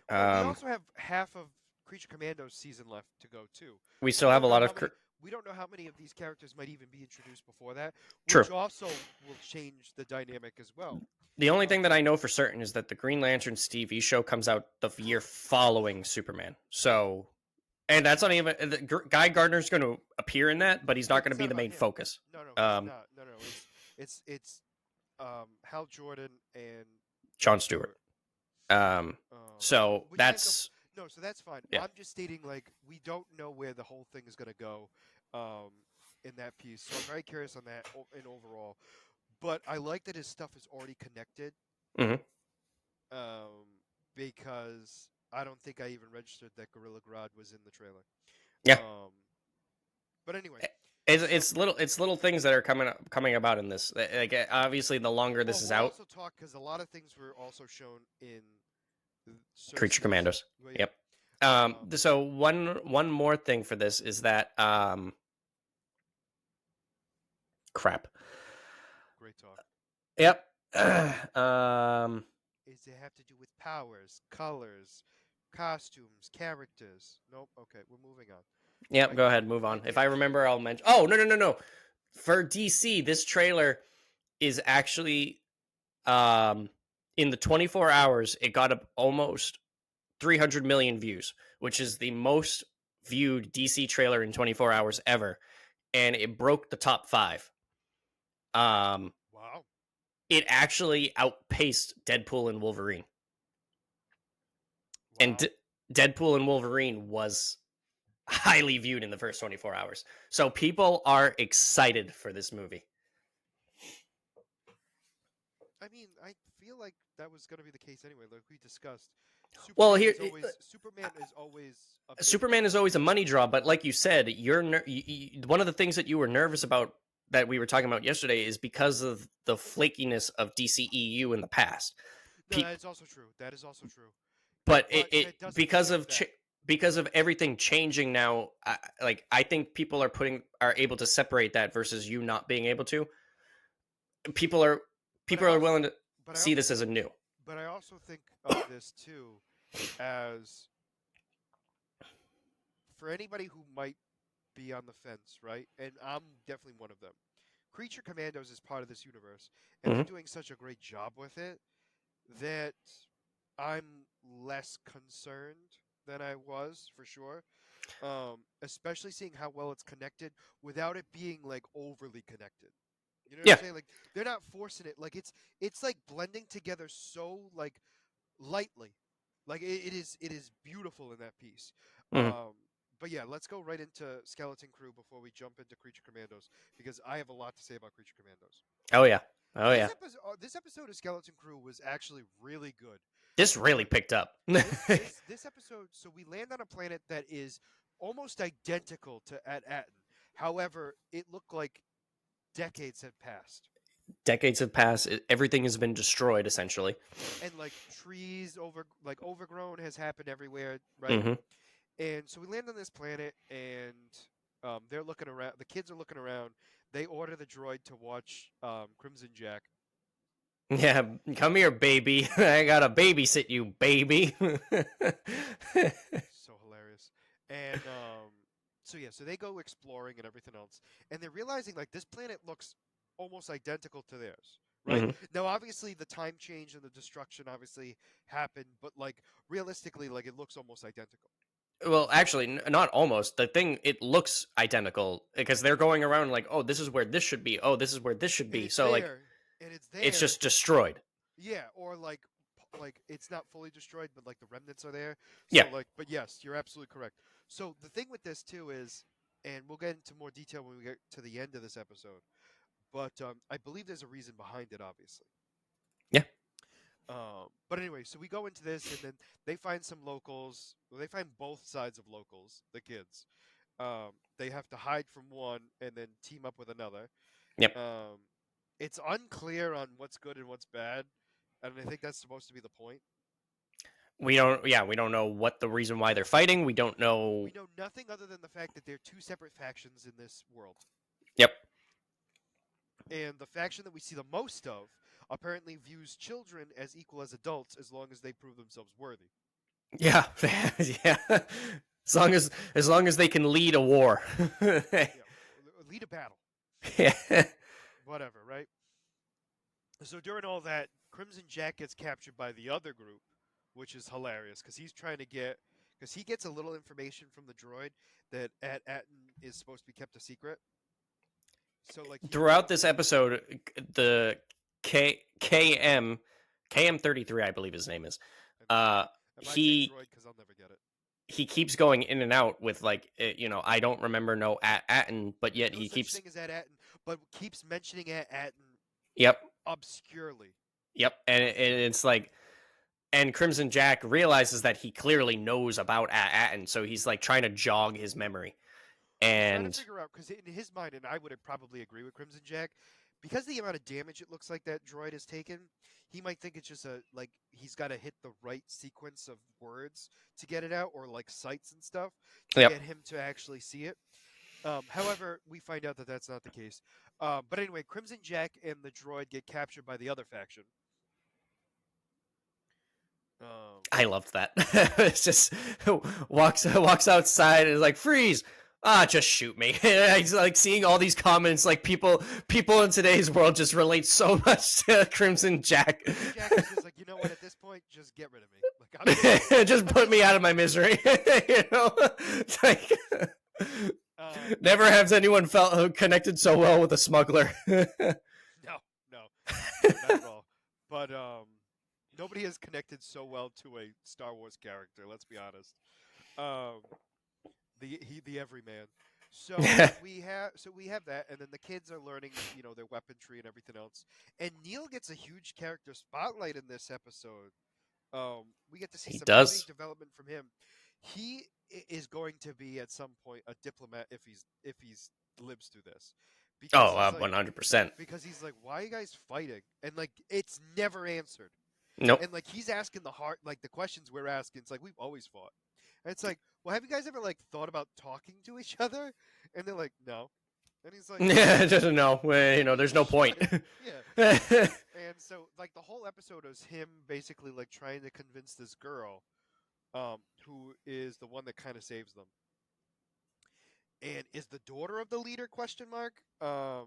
Speaker 1: Well, we
Speaker 2: Um,
Speaker 1: also have half of Creature Commandos season left to go too.
Speaker 2: we
Speaker 1: So
Speaker 2: still
Speaker 1: we
Speaker 2: have
Speaker 1: don't
Speaker 2: a
Speaker 1: know
Speaker 2: lot
Speaker 1: how
Speaker 2: of
Speaker 1: many we don't know how many of these characters might even be introduced before that,
Speaker 2: true.
Speaker 1: which also will change the dynamic as well.
Speaker 2: The only
Speaker 1: Um,
Speaker 2: thing that I know for certain is that the Green Lantern TV show comes out the year following Superman. So, and that's not even Guy Gardner's going to appear in that, but he's not
Speaker 1: but
Speaker 2: going to
Speaker 1: it's
Speaker 2: be
Speaker 1: not
Speaker 2: the
Speaker 1: about
Speaker 2: main
Speaker 1: him.
Speaker 2: focus.
Speaker 1: No, he's
Speaker 2: Um,
Speaker 1: not. No, it's Hal Jordan and John
Speaker 2: John Stewart.
Speaker 1: Stewart.
Speaker 2: Um,
Speaker 1: Um,
Speaker 2: so
Speaker 1: but yeah, no,
Speaker 2: that's
Speaker 1: no, so that's fine.
Speaker 2: yeah.
Speaker 1: I'm just stating like we don't know where the whole thing is gonna go, um, in that piece. So I'm very curious on that in overall. But I like that his stuff is already connected,
Speaker 2: Mhm.
Speaker 1: um, because I don't think I even registered that Gorilla Grodd was in the trailer.
Speaker 2: Yeah.
Speaker 1: Um, but anyway,
Speaker 2: It's,
Speaker 1: so
Speaker 2: it's little things that are coming about in this. Like obviously, the longer
Speaker 1: well,
Speaker 2: this is
Speaker 1: we'll
Speaker 2: out,
Speaker 1: also talk because a lot of things were also shown in
Speaker 2: Creature
Speaker 1: Cersei's.
Speaker 2: Commandos.
Speaker 1: Well, yeah.
Speaker 2: Yep. So one more thing for this is that crap.
Speaker 1: Great talk.
Speaker 2: Yep. um.
Speaker 1: Is it have to do with powers, colors, costumes, characters? Nope. Okay, we're moving on.
Speaker 2: Yep.
Speaker 1: I
Speaker 2: Go
Speaker 1: can't.
Speaker 2: ahead. Move
Speaker 1: I
Speaker 2: on. If I
Speaker 1: can't keep.
Speaker 2: remember, I'll mention. Oh no. for DC, this trailer is actually um in the 24 hours it got up almost 300 million views, which is the most viewed DC trailer in 24 hours ever, and it broke the top 5. Um
Speaker 1: Wow.
Speaker 2: it actually outpaced Deadpool and Wolverine. And
Speaker 1: Wow.
Speaker 2: Deadpool and Wolverine was highly viewed in the first 24 hours. So people are excited for this movie.
Speaker 1: I mean, I feel like that was going to be the case anyway. Like we discussed,
Speaker 2: Well,
Speaker 1: Superman is always a big
Speaker 2: Superman is always a money draw, but like you said, one of the things that you were nervous about that we were talking about yesterday is because of the flakiness of DCEU in the past.
Speaker 1: no. That is also true. That is also true.
Speaker 2: But
Speaker 1: But that doesn't
Speaker 2: because
Speaker 1: change
Speaker 2: of
Speaker 1: that.
Speaker 2: because of everything changing now, like I think people are able to separate that versus you not being able to. People are
Speaker 1: But I
Speaker 2: people are
Speaker 1: also,
Speaker 2: willing to
Speaker 1: but I
Speaker 2: see
Speaker 1: also
Speaker 2: this as a new.
Speaker 1: but I also think of this too as for anybody who might be on the fence, right? And I'm definitely one of them. Creature Commandos is part of this universe, and they're
Speaker 2: Hmm.
Speaker 1: doing such a great job with it that I'm less concerned than I was for sure. Especially seeing how well it's connected without it being like overly connected. You know what I'm
Speaker 2: Yeah.
Speaker 1: saying? Like they're not forcing it. Like it's like blending together so like lightly. Like it is beautiful in that piece.
Speaker 2: Hmm.
Speaker 1: Um, but yeah, let's go right into Skeleton Crew before we jump into Creature Commandos because I have a lot to say about Creature Commandos.
Speaker 2: Oh yeah. Oh yeah.
Speaker 1: This episode of Skeleton Crew was actually really good.
Speaker 2: This really
Speaker 1: Where
Speaker 2: picked up.
Speaker 1: this episode, so we land on a planet that is almost identical to at Aten. However, it looked like decades had passed,
Speaker 2: Decades have passed. Everything has been destroyed essentially.
Speaker 1: and like trees like overgrown has happened everywhere, right?
Speaker 2: Hmm.
Speaker 1: And so we land on this planet, and they're looking around. The kids are looking around. They order the droid to watch Crimson Jack.
Speaker 2: Yeah, come here, baby. I gotta babysit you, baby.
Speaker 1: So hilarious. And so yeah, so they go exploring and everything else, and they're realizing like this planet looks almost identical to theirs, right?
Speaker 2: Hmm.
Speaker 1: Now, obviously, the time change and the destruction obviously happened, but like realistically, like it looks almost identical.
Speaker 2: Well, actually, not almost. The thing, it looks identical because they're going around like, oh, this is where this should be. Oh, this is where this should
Speaker 1: And
Speaker 2: be.
Speaker 1: it's
Speaker 2: So like,
Speaker 1: there, and it's
Speaker 2: it's
Speaker 1: there.
Speaker 2: just destroyed.
Speaker 1: Yeah, or like it's not fully destroyed, but like the remnants are there.
Speaker 2: Yeah.
Speaker 1: So like, but yes, you're absolutely correct. So the thing with this too is, and we'll get into more detail when we get to the end of this episode. But I believe there's a reason behind it, obviously.
Speaker 2: Yeah.
Speaker 1: But anyway, so we go into this, and then they find some locals. Well, they find both sides of locals, the kids. They have to hide from one and then team up with another.
Speaker 2: Yep.
Speaker 1: Um, it's unclear on what's good and what's bad, and I think that's supposed to be the point.
Speaker 2: We don't. Yeah, we don't know what the reason why they're fighting. We don't
Speaker 1: We
Speaker 2: know.
Speaker 1: know nothing other than the fact that they're two separate factions in this world.
Speaker 2: Yep.
Speaker 1: And the faction that we see the most of apparently views children as equal as adults as long as they prove themselves worthy.
Speaker 2: Yeah. Yeah. As long as they can lead a war.
Speaker 1: Yeah, lead a battle,
Speaker 2: Yeah.
Speaker 1: whatever, right? So during all that, Crimson Jack gets captured by the other group, which is hilarious because he's trying to get because he gets a little information from the droid that at Aten is supposed to be kept a secret. So like he
Speaker 2: Throughout
Speaker 1: wants
Speaker 2: this
Speaker 1: to.
Speaker 2: episode, the KM 33, I believe his name is.
Speaker 1: And
Speaker 2: Uh,
Speaker 1: I might say
Speaker 2: he
Speaker 1: droid because I'll never get it.
Speaker 2: he keeps going in and out with like I don't remember no Atten, but yet
Speaker 1: No
Speaker 2: he
Speaker 1: such
Speaker 2: keeps.
Speaker 1: thing as at Aten, but keeps mentioning at Aten
Speaker 2: Yep.
Speaker 1: obscurely.
Speaker 2: Yep. And it's like, and Crimson Jack realizes that he clearly knows about Atten, so he's like trying to jog his memory.
Speaker 1: Trying to
Speaker 2: And
Speaker 1: figure out because in his mind, and I would probably agree with Crimson Jack, because the amount of damage it looks like that droid has taken, he might think it's just a like he's got to hit the right sequence of words to get it out, or like sights and stuff to
Speaker 2: yep.
Speaker 1: get him to actually see it. However, we find out that that's not the case. But anyway, Crimson Jack and the droid get captured by the other faction. Um,
Speaker 2: I loved that. It's just walks outside and is like freeze. just shoot me. It's like seeing all these comments, like people in today's world just relate so much to Crimson Jack.
Speaker 1: Crimson Jack is just like, you know what? At this point, just get rid of me. Like
Speaker 2: Just
Speaker 1: I'm
Speaker 2: put
Speaker 1: just
Speaker 2: me out of my misery. You know, it's like never has anyone felt connected so well with a smuggler.
Speaker 1: no, no, not at all. But nobody has connected so well to a Star Wars character. Let's be honest. Um, the everyman. So we have that, and then the kids are learning, their weaponry and everything else. And Neil gets a huge character spotlight in this episode. We get to see
Speaker 2: He
Speaker 1: some really
Speaker 2: does.
Speaker 1: development from him. He is going to be at some point a diplomat if he's lives through this, because
Speaker 2: Oh,
Speaker 1: he's like
Speaker 2: 100%.
Speaker 1: because he's like, why are you guys fighting? And like it's never answered.
Speaker 2: Nope.
Speaker 1: And like he's asking the questions we're asking. It's like we've always fought. And it's like, well, have you guys ever like thought about talking to each other? And they're like, no. And he's like,
Speaker 2: Yeah, just no. There's no point.
Speaker 1: yeah. And so like the whole episode is him basically like trying to convince this girl, who is the one that kind of saves them, and is the daughter of the leader? Question mark.
Speaker 2: Yeah.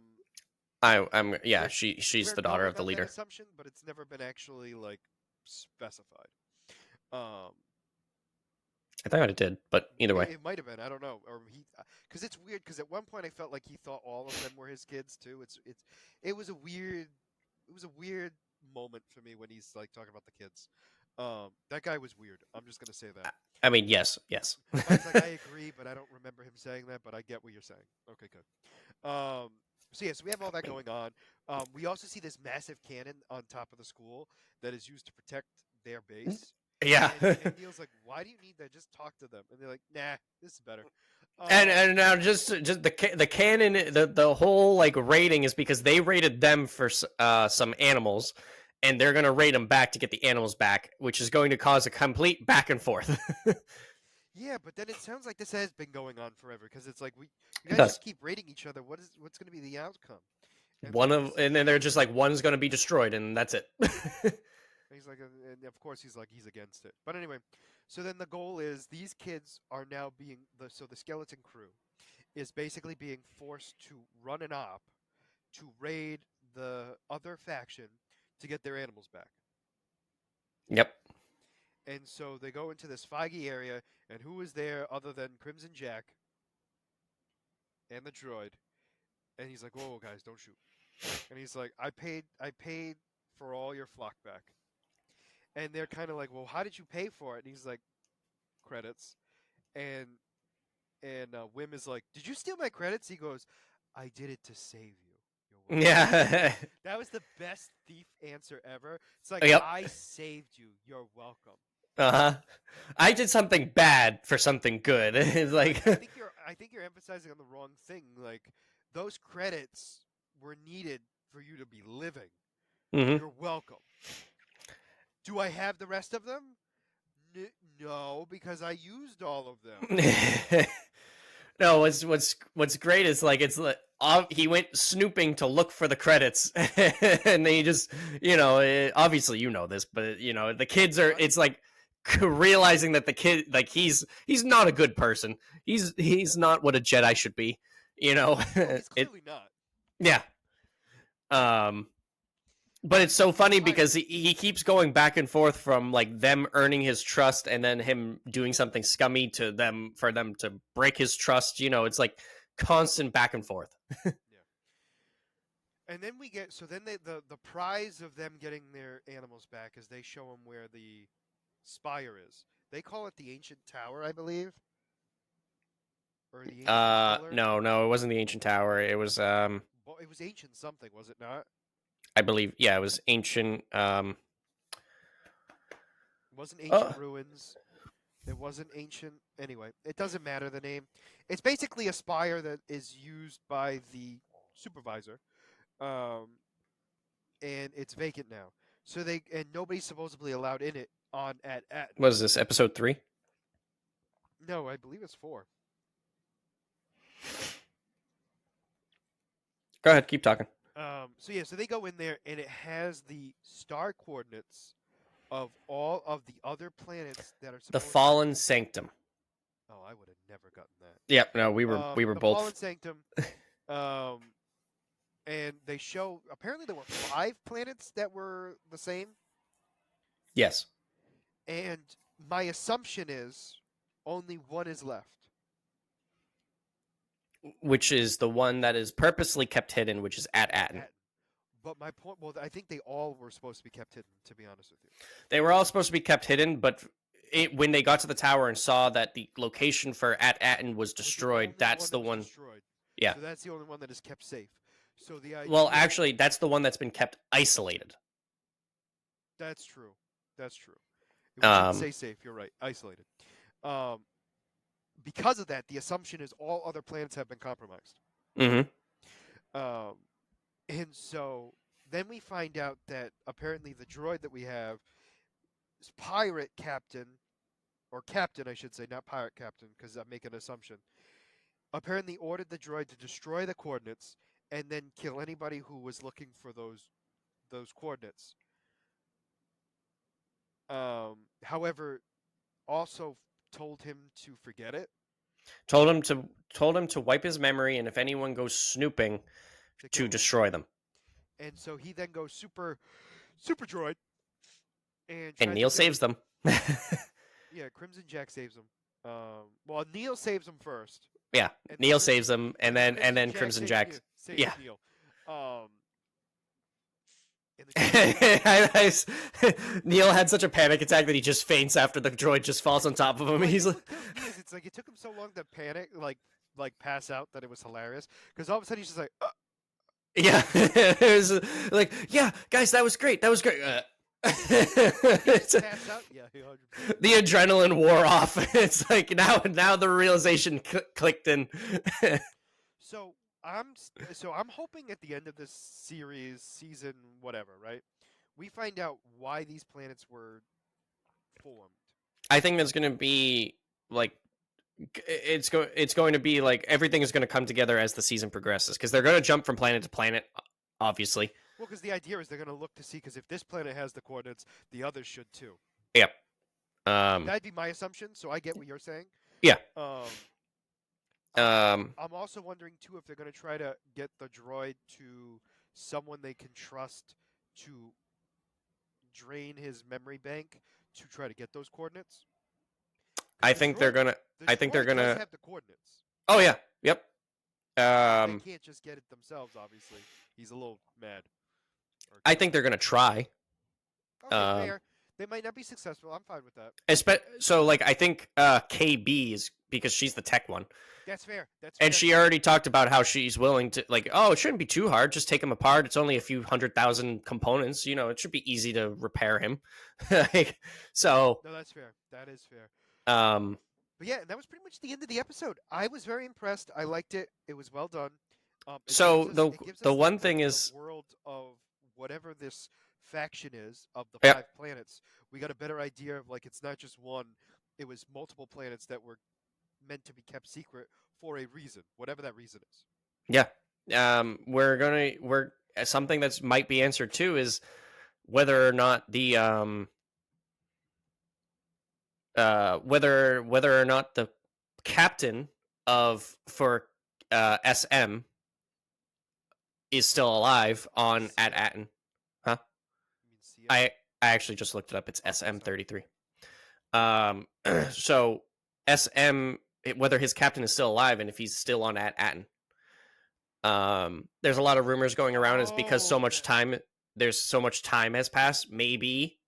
Speaker 1: We're
Speaker 2: She's
Speaker 1: we're
Speaker 2: the daughter
Speaker 1: going
Speaker 2: of the
Speaker 1: on that
Speaker 2: leader.
Speaker 1: assumption, but it's never been actually like specified. Um,
Speaker 2: I thought it did, but either way.
Speaker 1: it might have been. I don't know. Or because it's weird. Because at one point I felt like he thought all of them were his kids too. It was a weird moment for me when he's like talking about the kids. That guy was weird. I'm just gonna say that.
Speaker 2: I mean, yes.
Speaker 1: I was like, I agree, but I don't remember him saying that. But I get what you're saying. Okay, good. So we have all that going on. We also see this massive cannon on top of the school that is used to protect their base.
Speaker 2: Yeah.
Speaker 1: And Neil's like, "Why do you need that? Just talk to them." And they're like, "Nah, this is better."
Speaker 2: And now just the canon, the whole like rating is because they rated them for some animals, and they're gonna rate them back to get the animals back, which is going to cause a complete back and forth.
Speaker 1: Yeah, but then it sounds like this has been going on forever, because it's like you
Speaker 2: It
Speaker 1: guys
Speaker 2: does.
Speaker 1: just keep rating each other. What's going to be the outcome? And it's
Speaker 2: One
Speaker 1: like
Speaker 2: of and then they're just like one's gonna be destroyed, and that's it.
Speaker 1: and he's like, and of course he's like he's against it. But anyway, so then the goal is these kids are now the skeleton crew is basically being forced to run an op to raid the other faction to get their animals back.
Speaker 2: Yep.
Speaker 1: And so they go into this foggy area, and who is there other than Crimson Jack and the droid? And he's like, "Whoa, guys, don't shoot." And he's like, I paid for all your flock back." And they're kind of like, "Well, how did you pay for it?" And he's like, "Credits." And Wim is like, "Did you steal my credits?" He goes, "I did it to save you. You're welcome."
Speaker 2: Yeah.
Speaker 1: That was the best thief answer ever. It's like,
Speaker 2: Yep.
Speaker 1: "I saved you. You're welcome."
Speaker 2: Uh-huh. I did something bad for something good. It's like
Speaker 1: I think you're emphasizing on the wrong thing. Like those credits were needed for you to be living.
Speaker 2: Mhm.
Speaker 1: You're welcome. Do I have the rest of them? No, because I used all of them.
Speaker 2: No, what's great is like it's like he went snooping to look for the credits, and they just obviously this, but the kids are it's like realizing that the kid like he's not a good person. He's not what a Jedi should be.
Speaker 1: Oh, he's
Speaker 2: It
Speaker 1: clearly not.
Speaker 2: yeah. Um, but it's so funny
Speaker 1: Why?
Speaker 2: because he keeps going back and forth from like them earning his trust and then him doing something scummy to them for them to break his trust. It's like constant back and forth.
Speaker 1: Yeah. And then the prize of them getting their animals back is they show them where the spire is. They call it the ancient tower, I believe, or the ancient pillar.
Speaker 2: No, it wasn't the ancient tower. It was
Speaker 1: Well, it was ancient something, was it not?
Speaker 2: I believe it was ancient
Speaker 1: It wasn't
Speaker 2: uh,
Speaker 1: ancient ruins. It wasn't ancient. Anyway, it doesn't matter the name. It's basically a spire that is used by the supervisor, um, and it's vacant now. So nobody's supposedly allowed in it on at.
Speaker 2: what is this, episode 3?
Speaker 1: No, I believe it's 4.
Speaker 2: Go ahead, keep talking.
Speaker 1: So they go in there, and it has the star coordinates of all of the other planets that are
Speaker 2: The
Speaker 1: supposed
Speaker 2: Fallen Sanctum.
Speaker 1: Oh, I would have never gotten
Speaker 2: Yep. No,
Speaker 1: that.
Speaker 2: we were
Speaker 1: The
Speaker 2: both.
Speaker 1: Fallen Sanctum, um, and they show apparently there were 5 planets that were the same,
Speaker 2: Yes.
Speaker 1: and my assumption is only one is left.
Speaker 2: Which is the one that is purposely kept hidden, which is at Atten.
Speaker 1: At, but my point, well, I think they all were supposed to be kept hidden. To be honest with you,
Speaker 2: They were all supposed to be kept hidden, but when they got to the tower and saw that the location for at Atten was
Speaker 1: was the
Speaker 2: destroyed,
Speaker 1: only
Speaker 2: that's
Speaker 1: one
Speaker 2: the
Speaker 1: that was
Speaker 2: one.
Speaker 1: destroyed.
Speaker 2: Yeah.
Speaker 1: So that's the only one that is kept safe. So the
Speaker 2: Well,
Speaker 1: idea
Speaker 2: actually, that's the one that's been kept isolated.
Speaker 1: that's true. That's true. We didn't
Speaker 2: Um.
Speaker 1: say safe. You're right. Isolated. Um, because of that, the assumption is all other planets have been compromised.
Speaker 2: Mm-hmm.
Speaker 1: Um, and so then we find out that apparently the droid that we have is pirate captain, or captain, I should say, not pirate captain, because I'm making an assumption. Apparently ordered the droid to destroy the coordinates and then kill anybody who was looking for those coordinates. However, also told him to forget it,
Speaker 2: Told him to wipe his memory, and if anyone goes snooping,
Speaker 1: to
Speaker 2: to
Speaker 1: kill them.
Speaker 2: destroy them.
Speaker 1: And so he then goes super droid and
Speaker 2: And
Speaker 1: tries to
Speaker 2: Neil
Speaker 1: kill him.
Speaker 2: saves them.
Speaker 1: Yeah, Crimson Jack saves him. Well, Neil saves him first,
Speaker 2: Yeah,
Speaker 1: and
Speaker 2: Neil saves them, and then Crimson
Speaker 1: Jack
Speaker 2: Jack.
Speaker 1: saves
Speaker 2: Yeah.
Speaker 1: Neil. Um, and the droid
Speaker 2: Neil had such a panic attack that he just faints after the droid just falls on top of him.
Speaker 1: Well,
Speaker 2: He's like,
Speaker 1: what kills me is it's like it took him so long to panic, like pass out, that it was hilarious. Because all of a sudden he's just like,
Speaker 2: yeah, it was like, yeah, guys, that was great. That was great.
Speaker 1: he just passed out. Yeah, 100%.
Speaker 2: The adrenaline wore off. It's like now the realization clicked in.
Speaker 1: So I'm hoping at the end of this series, season whatever, right? We find out why these planets were formed.
Speaker 2: I think there's going to be like it's going to be like everything is going to come together as the season progresses because they're going to jump from planet to planet, obviously.
Speaker 1: Well, because the idea is they're going to look to see, because if this planet has the coordinates, the others should too.
Speaker 2: Yep.
Speaker 1: That'd be my assumption. So I get what you're saying.
Speaker 2: Yeah.
Speaker 1: I'm also wondering too if they're going to try to get the droid to someone they can trust to drain his memory bank to try to get those coordinates.
Speaker 2: I
Speaker 1: The
Speaker 2: think they're
Speaker 1: droid,
Speaker 2: gonna.
Speaker 1: the
Speaker 2: I think they're
Speaker 1: droid does
Speaker 2: gonna.
Speaker 1: have the coordinates.
Speaker 2: Oh yeah. Yep.
Speaker 1: They
Speaker 2: Um.
Speaker 1: can't just get it themselves. Obviously, he's a little mad.
Speaker 2: I think they're gonna try.
Speaker 1: Okay, fair. They might not be successful. I'm fine with that.
Speaker 2: So like I think KB is because she's the tech one.
Speaker 1: That's fair. That's
Speaker 2: And
Speaker 1: fair.
Speaker 2: she already talked about how she's willing to like, oh, it shouldn't be too hard. Just take him apart. It's only a few 100,000 components. You know, it should be easy to repair him. So,
Speaker 1: No, that's fair. That is fair.
Speaker 2: um,
Speaker 1: But yeah, that was pretty much the end of the episode. I was very impressed. I liked it. It was well done.
Speaker 2: so
Speaker 1: It gives
Speaker 2: the
Speaker 1: us
Speaker 2: one thing
Speaker 1: the
Speaker 2: is,
Speaker 1: world of whatever this faction is of the
Speaker 2: yeah,
Speaker 1: 5 planets. We got a better idea of, like, it's not just one. It was multiple planets that were meant to be kept secret for a reason, whatever that reason is.
Speaker 2: yeah, we're something that's might be answered too is whether or not the whether or not the captain of for SM is still alive on at Atten. Huh?
Speaker 1: You mean CM?
Speaker 2: I actually just looked it up. It's
Speaker 1: Okay, sorry.
Speaker 2: SM33. So SM, whether his captain is still alive and if he's still on at Atten. There's a lot of rumors going around is because there's so much time has passed. Maybe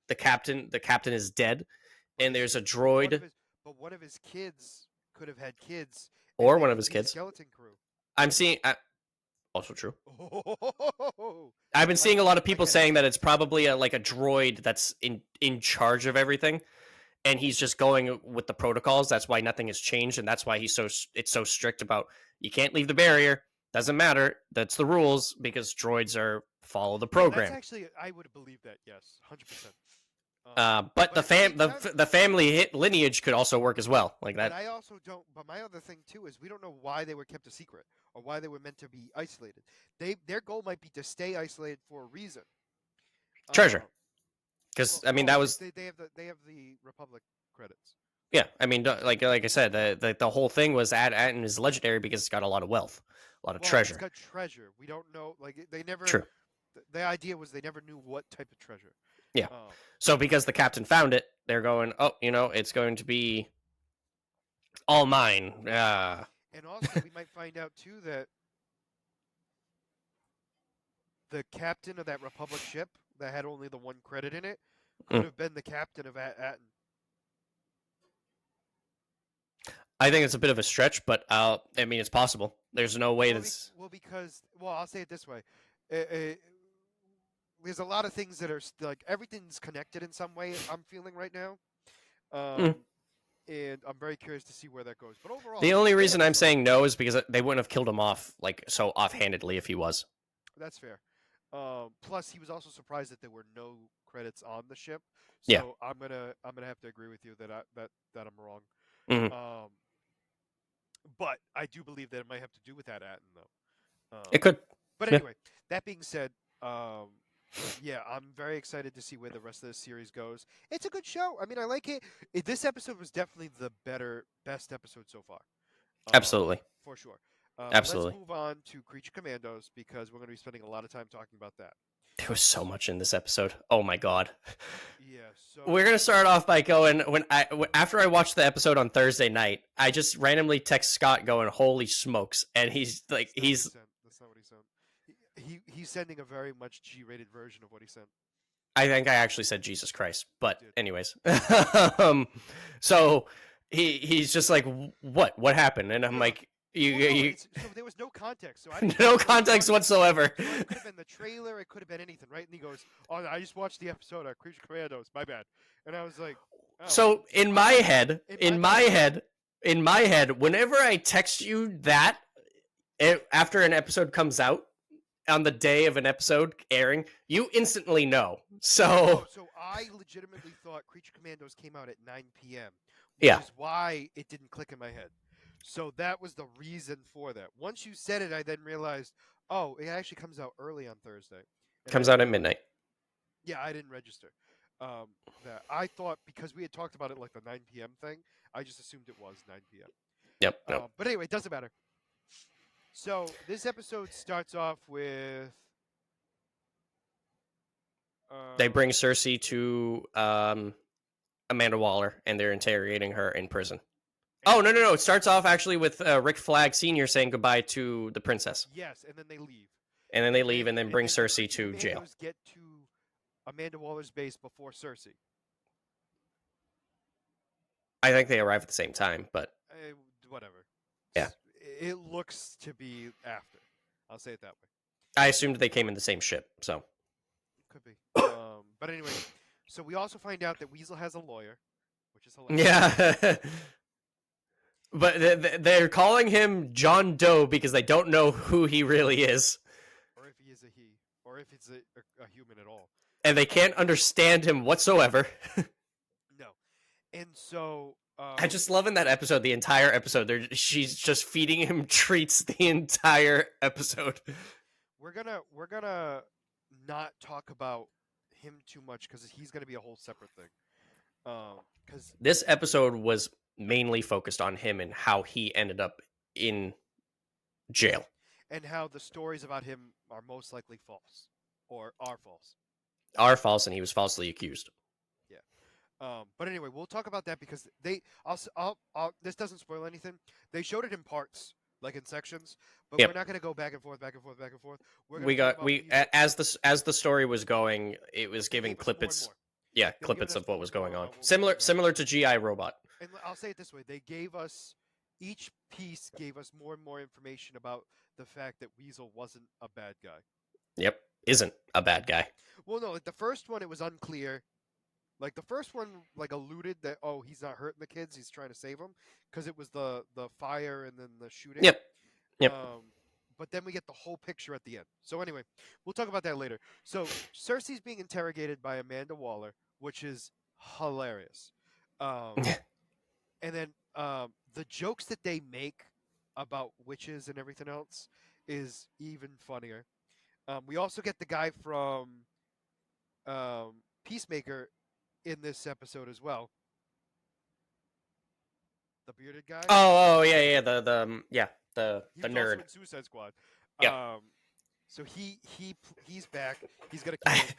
Speaker 2: the captain is dead, and there's a droid
Speaker 1: But one of his kids could have had kids,
Speaker 2: or
Speaker 1: and they
Speaker 2: one of
Speaker 1: could
Speaker 2: his
Speaker 1: be a
Speaker 2: kids.
Speaker 1: skeleton crew.
Speaker 2: I'm seeing. Also true.
Speaker 1: Oh,
Speaker 2: I've been seeing a lot of people
Speaker 1: okay.
Speaker 2: saying that it's probably like a droid that's in charge of everything, and he's just going with the protocols. That's why nothing has changed, and that's why it's so strict about you can't leave the barrier. Doesn't matter. That's the rules because droids follow the program.
Speaker 1: That's actually, I would believe that. Yes, 100%.
Speaker 2: But the family lineage could also work as well, like that.
Speaker 1: But I also don't. But my other thing too is we don't know why they were kept a secret or why they were meant to be isolated. Their goal might be to stay isolated for a reason.
Speaker 2: Treasure, because I mean that was
Speaker 1: they have the Republic credits.
Speaker 2: Yeah, I mean, like I said, the whole thing was Atten is legendary because it's got a lot of wealth, a lot of
Speaker 1: Well, it's
Speaker 2: treasure.
Speaker 1: got treasure. We don't know. Like they never.
Speaker 2: True.
Speaker 1: The idea was they never knew what type of treasure.
Speaker 2: Yeah.
Speaker 1: Um,
Speaker 2: So because the captain found it, they're going, oh, it's going to be all mine.
Speaker 1: and also we might find out too that the captain of that Republic ship that had only the one credit in it could
Speaker 2: Mm.
Speaker 1: have been the captain of Atten.
Speaker 2: I think it's a bit of a stretch, but I mean, it's possible. There's no way that's
Speaker 1: Because I'll say it this way. Uh, there's a lot of things that are like everything's connected in some way. I'm feeling right now,
Speaker 2: mm.
Speaker 1: and I'm very curious to see where that goes. But overall,
Speaker 2: The only
Speaker 1: great
Speaker 2: reason I'm
Speaker 1: episode.
Speaker 2: saying no is because they wouldn't have killed him off like so offhandedly if he was.
Speaker 1: That's fair. Plus, he was also surprised that there were no credits on the ship.
Speaker 2: Yeah.
Speaker 1: So I'm gonna have to agree with you that that I'm wrong.
Speaker 2: Hmm.
Speaker 1: Um, but I do believe that it might have to do with that Atten though.
Speaker 2: It could.
Speaker 1: But
Speaker 2: Yeah.
Speaker 1: anyway, that being said, yeah, I'm very excited to see where the rest of the series goes. It's a good show. I mean, I like it. This episode was definitely the best episode so far, um,
Speaker 2: Absolutely.
Speaker 1: for sure. But let's
Speaker 2: Absolutely.
Speaker 1: move on to Creature Commandos because we're going to be spending a lot of time talking about that.
Speaker 2: There was so much in this episode. Oh my god.
Speaker 1: Yeah.
Speaker 2: We're
Speaker 1: So
Speaker 2: gonna start off by going after I watched the episode on Thursday night. I just randomly text Scott going, "Holy smokes!" And he's like,
Speaker 1: that's not what he
Speaker 2: he's.
Speaker 1: sent. That's not what he sent. He's sending a very much G-rated version of what he sent.
Speaker 2: I think I actually said Jesus Christ,
Speaker 1: You
Speaker 2: but
Speaker 1: did.
Speaker 2: anyways, um, so he's just like, what happened? And I'm
Speaker 1: No, no.
Speaker 2: like, you,
Speaker 1: Well, no,
Speaker 2: you
Speaker 1: it's so there was no context, so I didn't know
Speaker 2: no
Speaker 1: what he was
Speaker 2: context
Speaker 1: talking about.
Speaker 2: whatsoever.
Speaker 1: So it could have been the trailer, it could have been anything, right? And he goes, "Oh, I just watched the episode of Creature Commandos. My bad." And I was like, "Oh,
Speaker 2: So in my head,
Speaker 1: in my mind,
Speaker 2: whenever I text you that after an episode comes out on the day of an episode airing, you instantly know. So
Speaker 1: so I legitimately thought Creature Commandos came out at 9 p.m., which
Speaker 2: yeah,
Speaker 1: is why it didn't click in my head. So that was the reason for that. Once you said it, I then realized, oh, it actually comes out early on Thursday, and I
Speaker 2: comes
Speaker 1: didn't
Speaker 2: out at
Speaker 1: realize.
Speaker 2: midnight.
Speaker 1: Yeah, I didn't register. That I thought because we had talked about it like the 9 p.m. thing, I just assumed it was 9 p.m.
Speaker 2: Yep, nope.
Speaker 1: But anyway, it doesn't matter. So this episode starts off with
Speaker 2: They
Speaker 1: um,
Speaker 2: bring Cersei to Amanda Waller, and they're interrogating her in prison.
Speaker 1: and
Speaker 2: Oh no!
Speaker 1: then
Speaker 2: It starts off actually with Rick Flag Senior saying goodbye to the princess,
Speaker 1: yes, and then they leave,
Speaker 2: and then they leave, and then
Speaker 1: and
Speaker 2: bring
Speaker 1: then the
Speaker 2: Cersei
Speaker 1: Creature
Speaker 2: to jail.
Speaker 1: Commandos get to Amanda Waller's base before Cersei.
Speaker 2: I think they arrive at the same time, but
Speaker 1: Whatever.
Speaker 2: yeah,
Speaker 1: It looks to be after. I'll say it that way.
Speaker 2: I assumed they came in the same ship. So
Speaker 1: Could be. But anyway, so we also find out that Weasel has a lawyer, which is hilarious.
Speaker 2: yeah, but they're calling him John Doe because they don't know who he really is,
Speaker 1: Or if he is a he, or if it's a human at all.
Speaker 2: and they can't understand him whatsoever.
Speaker 1: No. And so
Speaker 2: I just love in that episode, the entire episode, she's just feeding him treats the entire episode.
Speaker 1: we're gonna not talk about him too much because he's gonna be a whole separate thing. Because
Speaker 2: This episode was mainly focused on him and how he ended up in jail.
Speaker 1: and how the stories about him are most likely false or are false.
Speaker 2: Are false, and he was falsely accused.
Speaker 1: But anyway, we'll talk about that because this doesn't spoil anything. They showed it in parts, like in sections, but
Speaker 2: Yep.
Speaker 1: we're not going to go back and forth, back and forth, back and forth. We're
Speaker 2: We
Speaker 1: gonna talk
Speaker 2: got
Speaker 1: about
Speaker 2: we
Speaker 1: Weasel.
Speaker 2: as the story was going, it was
Speaker 1: They
Speaker 2: giving
Speaker 1: gave us more and
Speaker 2: clippets.
Speaker 1: more.
Speaker 2: Yeah,
Speaker 1: They were giving
Speaker 2: clippets
Speaker 1: us
Speaker 2: of
Speaker 1: more
Speaker 2: what was
Speaker 1: and more
Speaker 2: going on.
Speaker 1: about what was
Speaker 2: Similar
Speaker 1: going on.
Speaker 2: similar to GI Robot.
Speaker 1: And I'll say it this way: they gave us each piece gave us more and more information about the fact that Weasel wasn't a bad guy.
Speaker 2: Yep, isn't a bad guy.
Speaker 1: Well, no, like the first one, it was unclear. Like the first one, like alluded that he's not hurting the kids, he's trying to save them because it was the fire and then the shooting.
Speaker 2: Yep, yep.
Speaker 1: But then we get the whole picture at the end. So anyway, we'll talk about that later. So Cersei's being interrogated by Amanda Waller, which is hilarious. Um, and then the jokes that they make about witches and everything else is even funnier. We also get the guy from Peacemaker in this episode as well. the bearded guy.
Speaker 2: Oh, yeah,
Speaker 1: He
Speaker 2: the
Speaker 1: was also
Speaker 2: nerd.
Speaker 1: in Suicide Squad.
Speaker 2: Yep.
Speaker 1: Um, so he's back. He's gonna kill him, which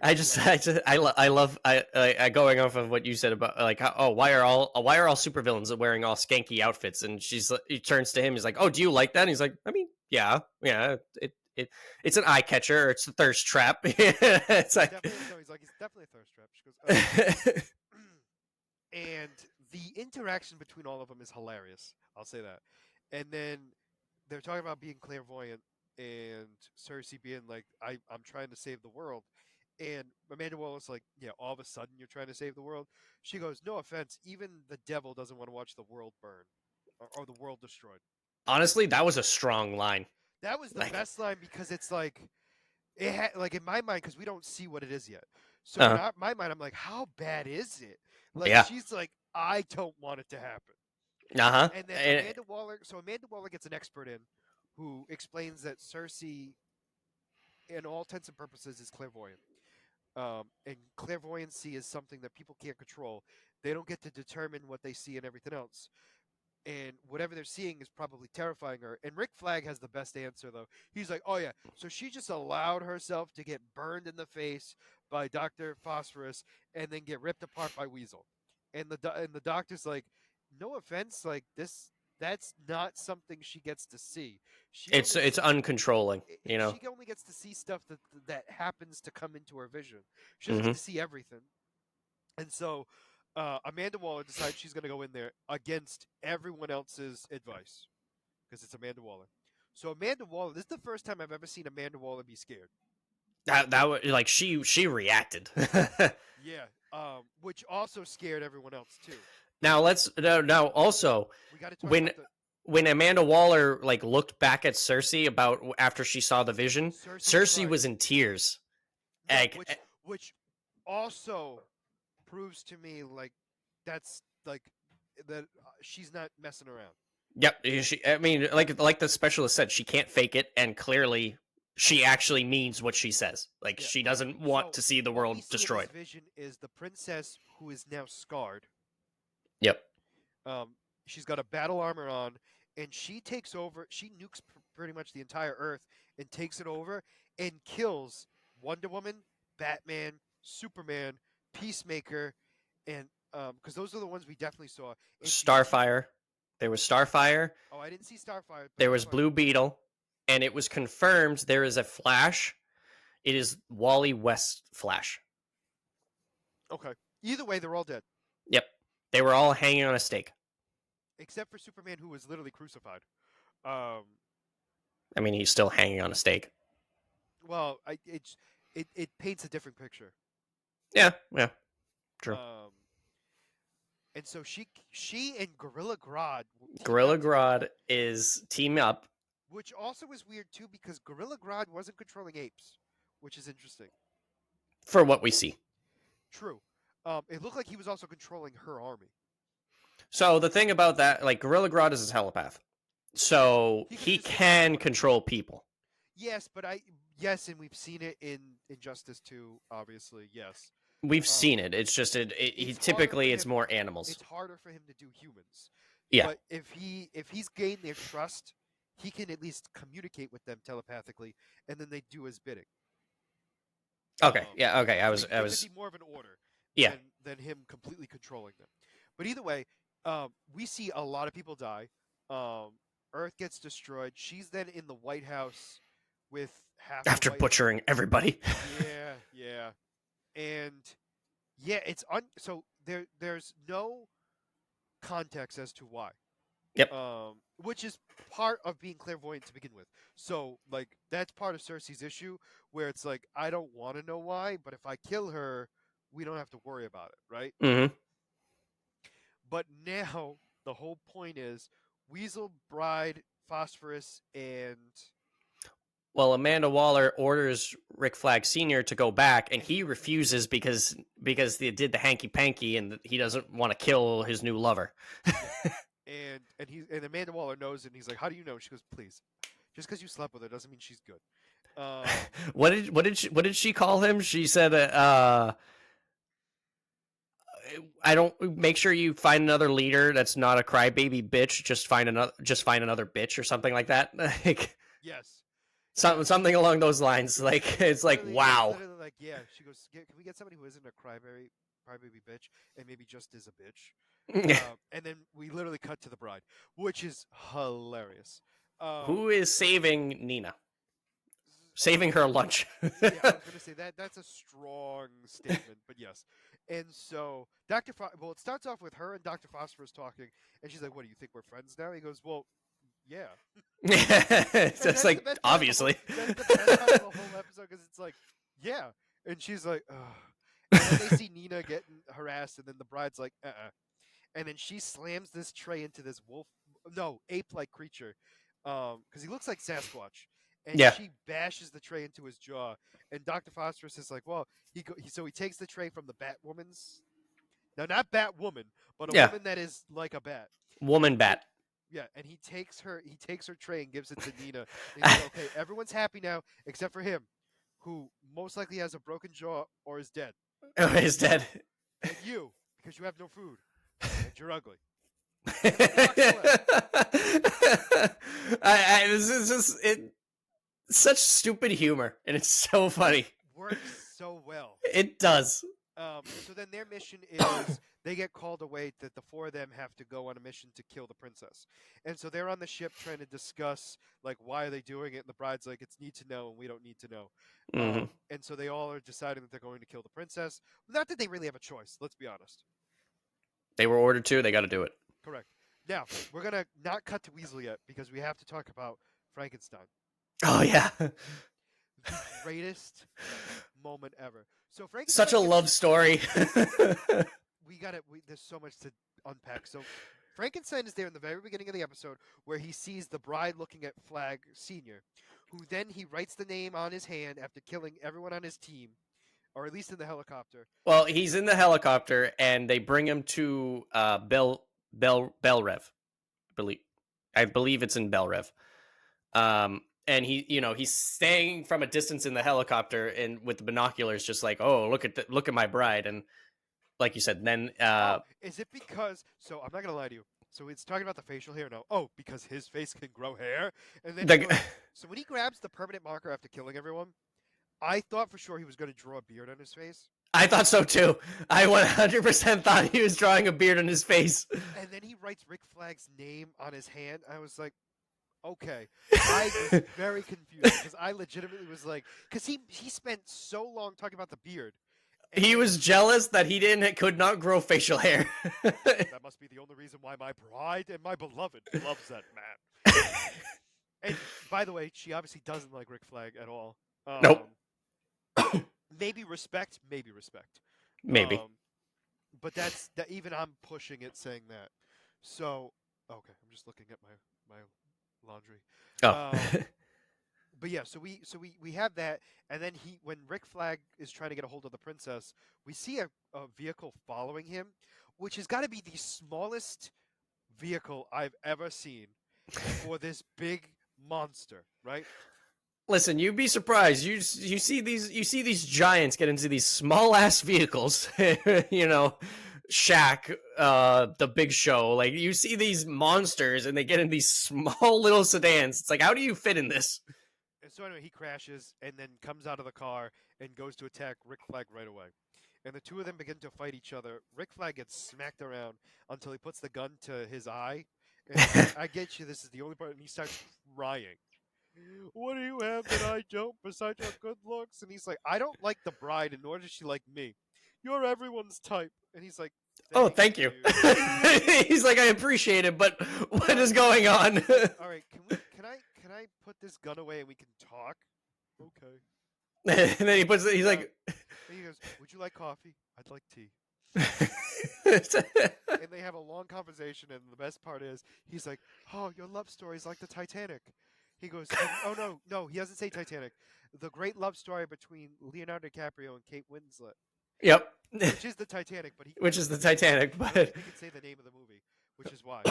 Speaker 2: I
Speaker 1: is
Speaker 2: just,
Speaker 1: hilarious.
Speaker 2: I love, going off of what you said about like, why are all supervillains wearing all skanky outfits? And he turns to him, he's like, oh, do you like that? And he's like, I mean, yeah, it's an eye catcher, or it's a thirst trap. It's
Speaker 1: It's
Speaker 2: like,
Speaker 1: definitely no. He's definitely a thirst trap. She goes, and the interaction between all of them is hilarious. I'll say that. And then they're talking about being clairvoyant and Cersei being like, I'm trying to save the world. And Amanda Waller's like, yeah, all of a sudden you're trying to save the world. She goes, no offense, even the devil doesn't want to watch the world burn or the world destroyed.
Speaker 2: honestly, that was a strong line.
Speaker 1: That was the
Speaker 2: Like,
Speaker 1: best line because it's like like in my mind because we don't see what it is yet. So in
Speaker 2: uh,
Speaker 1: my mind, I'm like, how bad is it? Like
Speaker 2: yeah,
Speaker 1: she's like, I don't want it to happen.
Speaker 2: uh
Speaker 1: And then
Speaker 2: huh.
Speaker 1: Amanda Waller gets an expert in who explains that Cersei, in all intents and purposes, is clairvoyant. And clairvoyancy is something that people can't control. They don't get to determine what they see and everything else. And whatever they're seeing is probably terrifying her. And Rick Flag has the best answer, though. He's like, oh, yeah, so she just allowed herself to get burned in the face by Dr. Phosphorus and then get ripped apart by Weasel. And the doctor's like, no offense, like that's not something she gets to see. She only
Speaker 2: It's
Speaker 1: sees
Speaker 2: uncontrolling,
Speaker 1: she only gets to see stuff that happens to come into her vision. She doesn't get
Speaker 2: Hmm.
Speaker 1: to see everything. And so Amanda Waller decides she's going to go in there against everyone else's advice because it's Amanda Waller. So Amanda Waller, this is the first time I've ever seen Amanda Waller be scared.
Speaker 2: That was like, she reacted.
Speaker 1: Yeah, which also scared everyone else too.
Speaker 2: Now let's now also,
Speaker 1: We got to talk
Speaker 2: when
Speaker 1: about the
Speaker 2: when Amanda Waller like looked back at Cersei about after she saw the vision,
Speaker 1: Cersei
Speaker 2: Cersei
Speaker 1: cried.
Speaker 2: was in tears.
Speaker 1: Yeah,
Speaker 2: Like,
Speaker 1: which also proves to me like that's like that she's not messing around.
Speaker 2: yep. I mean, like the specialist said, she can't fake it, and clearly, she actually means what she says. Like,
Speaker 1: Yeah.
Speaker 2: she doesn't want
Speaker 1: So
Speaker 2: to see the
Speaker 1: what we
Speaker 2: world
Speaker 1: see in this
Speaker 2: destroyed.
Speaker 1: vision is the princess who is now scarred.
Speaker 2: Yep.
Speaker 1: Um, she's got a battle armor on, and she takes over. She nukes pretty much the entire Earth and takes it over and kills Wonder Woman, Batman, Superman, Peacemaker, and because those are the ones we definitely saw. And she
Speaker 2: Starfire. There was Starfire.
Speaker 1: oh, I didn't see Starfire, but
Speaker 2: There
Speaker 1: that's
Speaker 2: was
Speaker 1: fine.
Speaker 2: Blue Beetle, and it was confirmed there is a Flash. It is Wally West Flash.
Speaker 1: Okay. Either way, they're all dead
Speaker 2: Yep. They were all hanging on a stake.
Speaker 1: except for Superman, who was literally crucified. Um,
Speaker 2: I mean, he's still hanging on a stake.
Speaker 1: well, it paints a different picture.
Speaker 2: Yeah, true.
Speaker 1: Um, and so she and Gorilla Grodd team
Speaker 2: Gorilla
Speaker 1: up together,
Speaker 2: Grodd is team up.
Speaker 1: which also is weird too because Gorilla Grodd wasn't controlling apes, which is interesting.
Speaker 2: For what we see.
Speaker 1: True. It looked like he was also controlling her army.
Speaker 2: So the thing about that, like, Gorilla Grodd is a telepath, so
Speaker 1: He could have
Speaker 2: he
Speaker 1: just taken over
Speaker 2: can
Speaker 1: one of them.
Speaker 2: control people.
Speaker 1: Yes, but yes, and we've seen it in Injustice 2, obviously. Yes.
Speaker 2: We've
Speaker 1: Um,
Speaker 2: seen it. It's just he
Speaker 1: it's harder for
Speaker 2: typically it's
Speaker 1: him.
Speaker 2: more animals.
Speaker 1: It's harder for him to do humans.
Speaker 2: Yeah.
Speaker 1: But if he's gained their trust, he can at least communicate with them telepathically, and then they do his bidding.
Speaker 2: Okay. Yeah. Okay.
Speaker 1: So they could be more of an order
Speaker 2: Yeah.
Speaker 1: than him completely controlling them. But either way, we see a lot of people die. Um, Earth gets destroyed. She's then in the White House with half the
Speaker 2: After
Speaker 1: White House.
Speaker 2: butchering everybody.
Speaker 1: Yeah, and yeah, so there's no context as to why.
Speaker 2: Yep.
Speaker 1: Which is part of being clairvoyant to begin with. So, like, that's part of Cersei's issue, where it's like, I don't want to know why, but if I kill her, we don't have to worry about it, right?
Speaker 2: Mm-hmm.
Speaker 1: But now the whole point is Weasel, Bride, Phosphorus, and
Speaker 2: Well, Amanda Waller orders Rick Flag Sr. to go back, and he
Speaker 1: refuses.
Speaker 2: refuses because they did the hanky panky, and he doesn't want to kill his new lover.
Speaker 1: Yeah. And Amanda Waller knows, and he's like, "How do you know?" She goes, "Please, just because you slept with her doesn't mean she's good." Um,
Speaker 2: What did she call him? She said I don't make sure you find another leader that's not a crybaby bitch. Just find another bitch or something like that. Like
Speaker 1: Yes. Yeah.
Speaker 2: something along those lines. Like it's like
Speaker 1: It's
Speaker 2: wow.
Speaker 1: literally like, yeah. She goes, can we get somebody who isn't a crybaby bitch, and maybe just is a bitch? And then we literally cut to the bride, which is hilarious. Um,
Speaker 2: Who is saving Nina? Saving her lunch.
Speaker 1: yeah, I was gonna say that that's a strong statement, but yes. And so well, it starts off with her and Dr. Phosphorus talking, and she's like, "What do you think we're friends now?" He goes, "Well, yeah."
Speaker 2: It's
Speaker 1: And
Speaker 2: just
Speaker 1: that's the
Speaker 2: like
Speaker 1: best part of the whole.
Speaker 2: obviously.
Speaker 1: That's the best part of the whole episode because it's like, yeah, and she's like, ugh. And then they see Nina getting harassed, and then the bride's like, and then she slams this tray into this ape-like creature, because he looks like Sasquatch, and
Speaker 2: Yeah.
Speaker 1: she bashes the tray into his jaw, and Dr. Phosphorus is like, well, so he takes the tray from the Batwoman's, now not Batwoman, but a
Speaker 2: Yeah.
Speaker 1: woman that is like a bat, and
Speaker 2: Woman bat.
Speaker 1: and he takes her tray and gives it to Nina, and he's like, okay, everyone's happy now except for him, who most likely has a broken jaw or is dead,
Speaker 2: Oh, he's dead.
Speaker 1: and you, because you have no food, and you're ugly.
Speaker 2: This is just such stupid humor, and it's so funny.
Speaker 1: Works so well.
Speaker 2: It does.
Speaker 1: So then their mission is they get called away that the four of them have to go on a mission to kill the princess. And so they're on the ship trying to discuss like why are they doing it, and the bride's like, it's need to know and we don't need to know.
Speaker 2: Mm-hmm.
Speaker 1: And so they all are deciding that they're going to kill the princess. Not that they really have a choice, let's be honest.
Speaker 2: They were ordered to. They got to do it.
Speaker 1: Correct. Now, we're gonna not cut to Weasel yet because we have to talk about Frankenstein.
Speaker 2: Oh yeah.
Speaker 1: The greatest moment ever. So
Speaker 2: Such a
Speaker 1: Frankenstein
Speaker 2: love story.
Speaker 1: there's so much to unpack. So Frankenstein is there in the very beginning of the episode where he sees the bride looking at Flag Senior, who then he writes the name on his hand after killing everyone on his team, or at least in the helicopter.
Speaker 2: Well, he's in the helicopter, and they bring him to Belrev. I believe it's in Belrev. And he's staying from a distance in the helicopter and with the binoculars, just like, oh, look at my bride. And like you said, then
Speaker 1: is it because? So I'm not gonna lie to you. So it's talking about the facial hair now. Oh, because his face can grow hair, and then so when he grabs the permanent marker after killing everyone, I thought for sure he was going to draw a beard on his face.
Speaker 2: I thought so too. I 100% thought he was drawing a beard on his face.
Speaker 1: And then he writes Rick Flag's name on his hand. I was like, okay. I was very confused because I legitimately was like, because he spent so long talking about the beard.
Speaker 2: He was jealous that he could not grow facial hair.
Speaker 1: That must be the only reason why my bride and my beloved loves that man. And by the way, she obviously doesn't like Rick Flag at all.
Speaker 2: Nope.
Speaker 1: Maybe respect.
Speaker 2: Maybe.
Speaker 1: But that. Even I'm pushing it, saying that. So okay, I'm just looking at my laundry.
Speaker 2: Oh.
Speaker 1: But yeah, so we have that, and then when Rick Flag is trying to get a hold of the princess, we see a vehicle following him, which has got to be the smallest vehicle I've ever seen for this big monster, right?
Speaker 2: Listen, you'd be surprised. You see these giants get into these small ass vehicles. Shaq, the Big Show. Like you see these monsters, and they get in these small little sedans. It's like, how do you fit in this?
Speaker 1: And so anyway, he crashes and then comes out of the car and goes to attack Rick Flag right away. And the two of them begin to fight each other. Rick Flag gets smacked around until he puts the gun to his eye. And he's like, I get you, this is the only part. And he starts crying. What do you have that I don't besides your good looks? And he's like, I don't like the bride, and nor does she like me. You're everyone's type. And he's like,
Speaker 2: oh, thank you. He's like, I appreciate it, but what is going on?
Speaker 1: All right, can I put this gun away and we can talk? Okay.
Speaker 2: And then he's like,
Speaker 1: he goes, would you like coffee? I'd like tea. And they have a long conversation, and the best part is he's like, oh, your love story is like the Titanic. He goes, oh no, he doesn't say Titanic. The great love story between Leonardo DiCaprio and Kate Winslet.
Speaker 2: Yep.
Speaker 1: Which is the Titanic, but
Speaker 2: which is the Titanic, but
Speaker 1: he can say the name of the movie, which is why.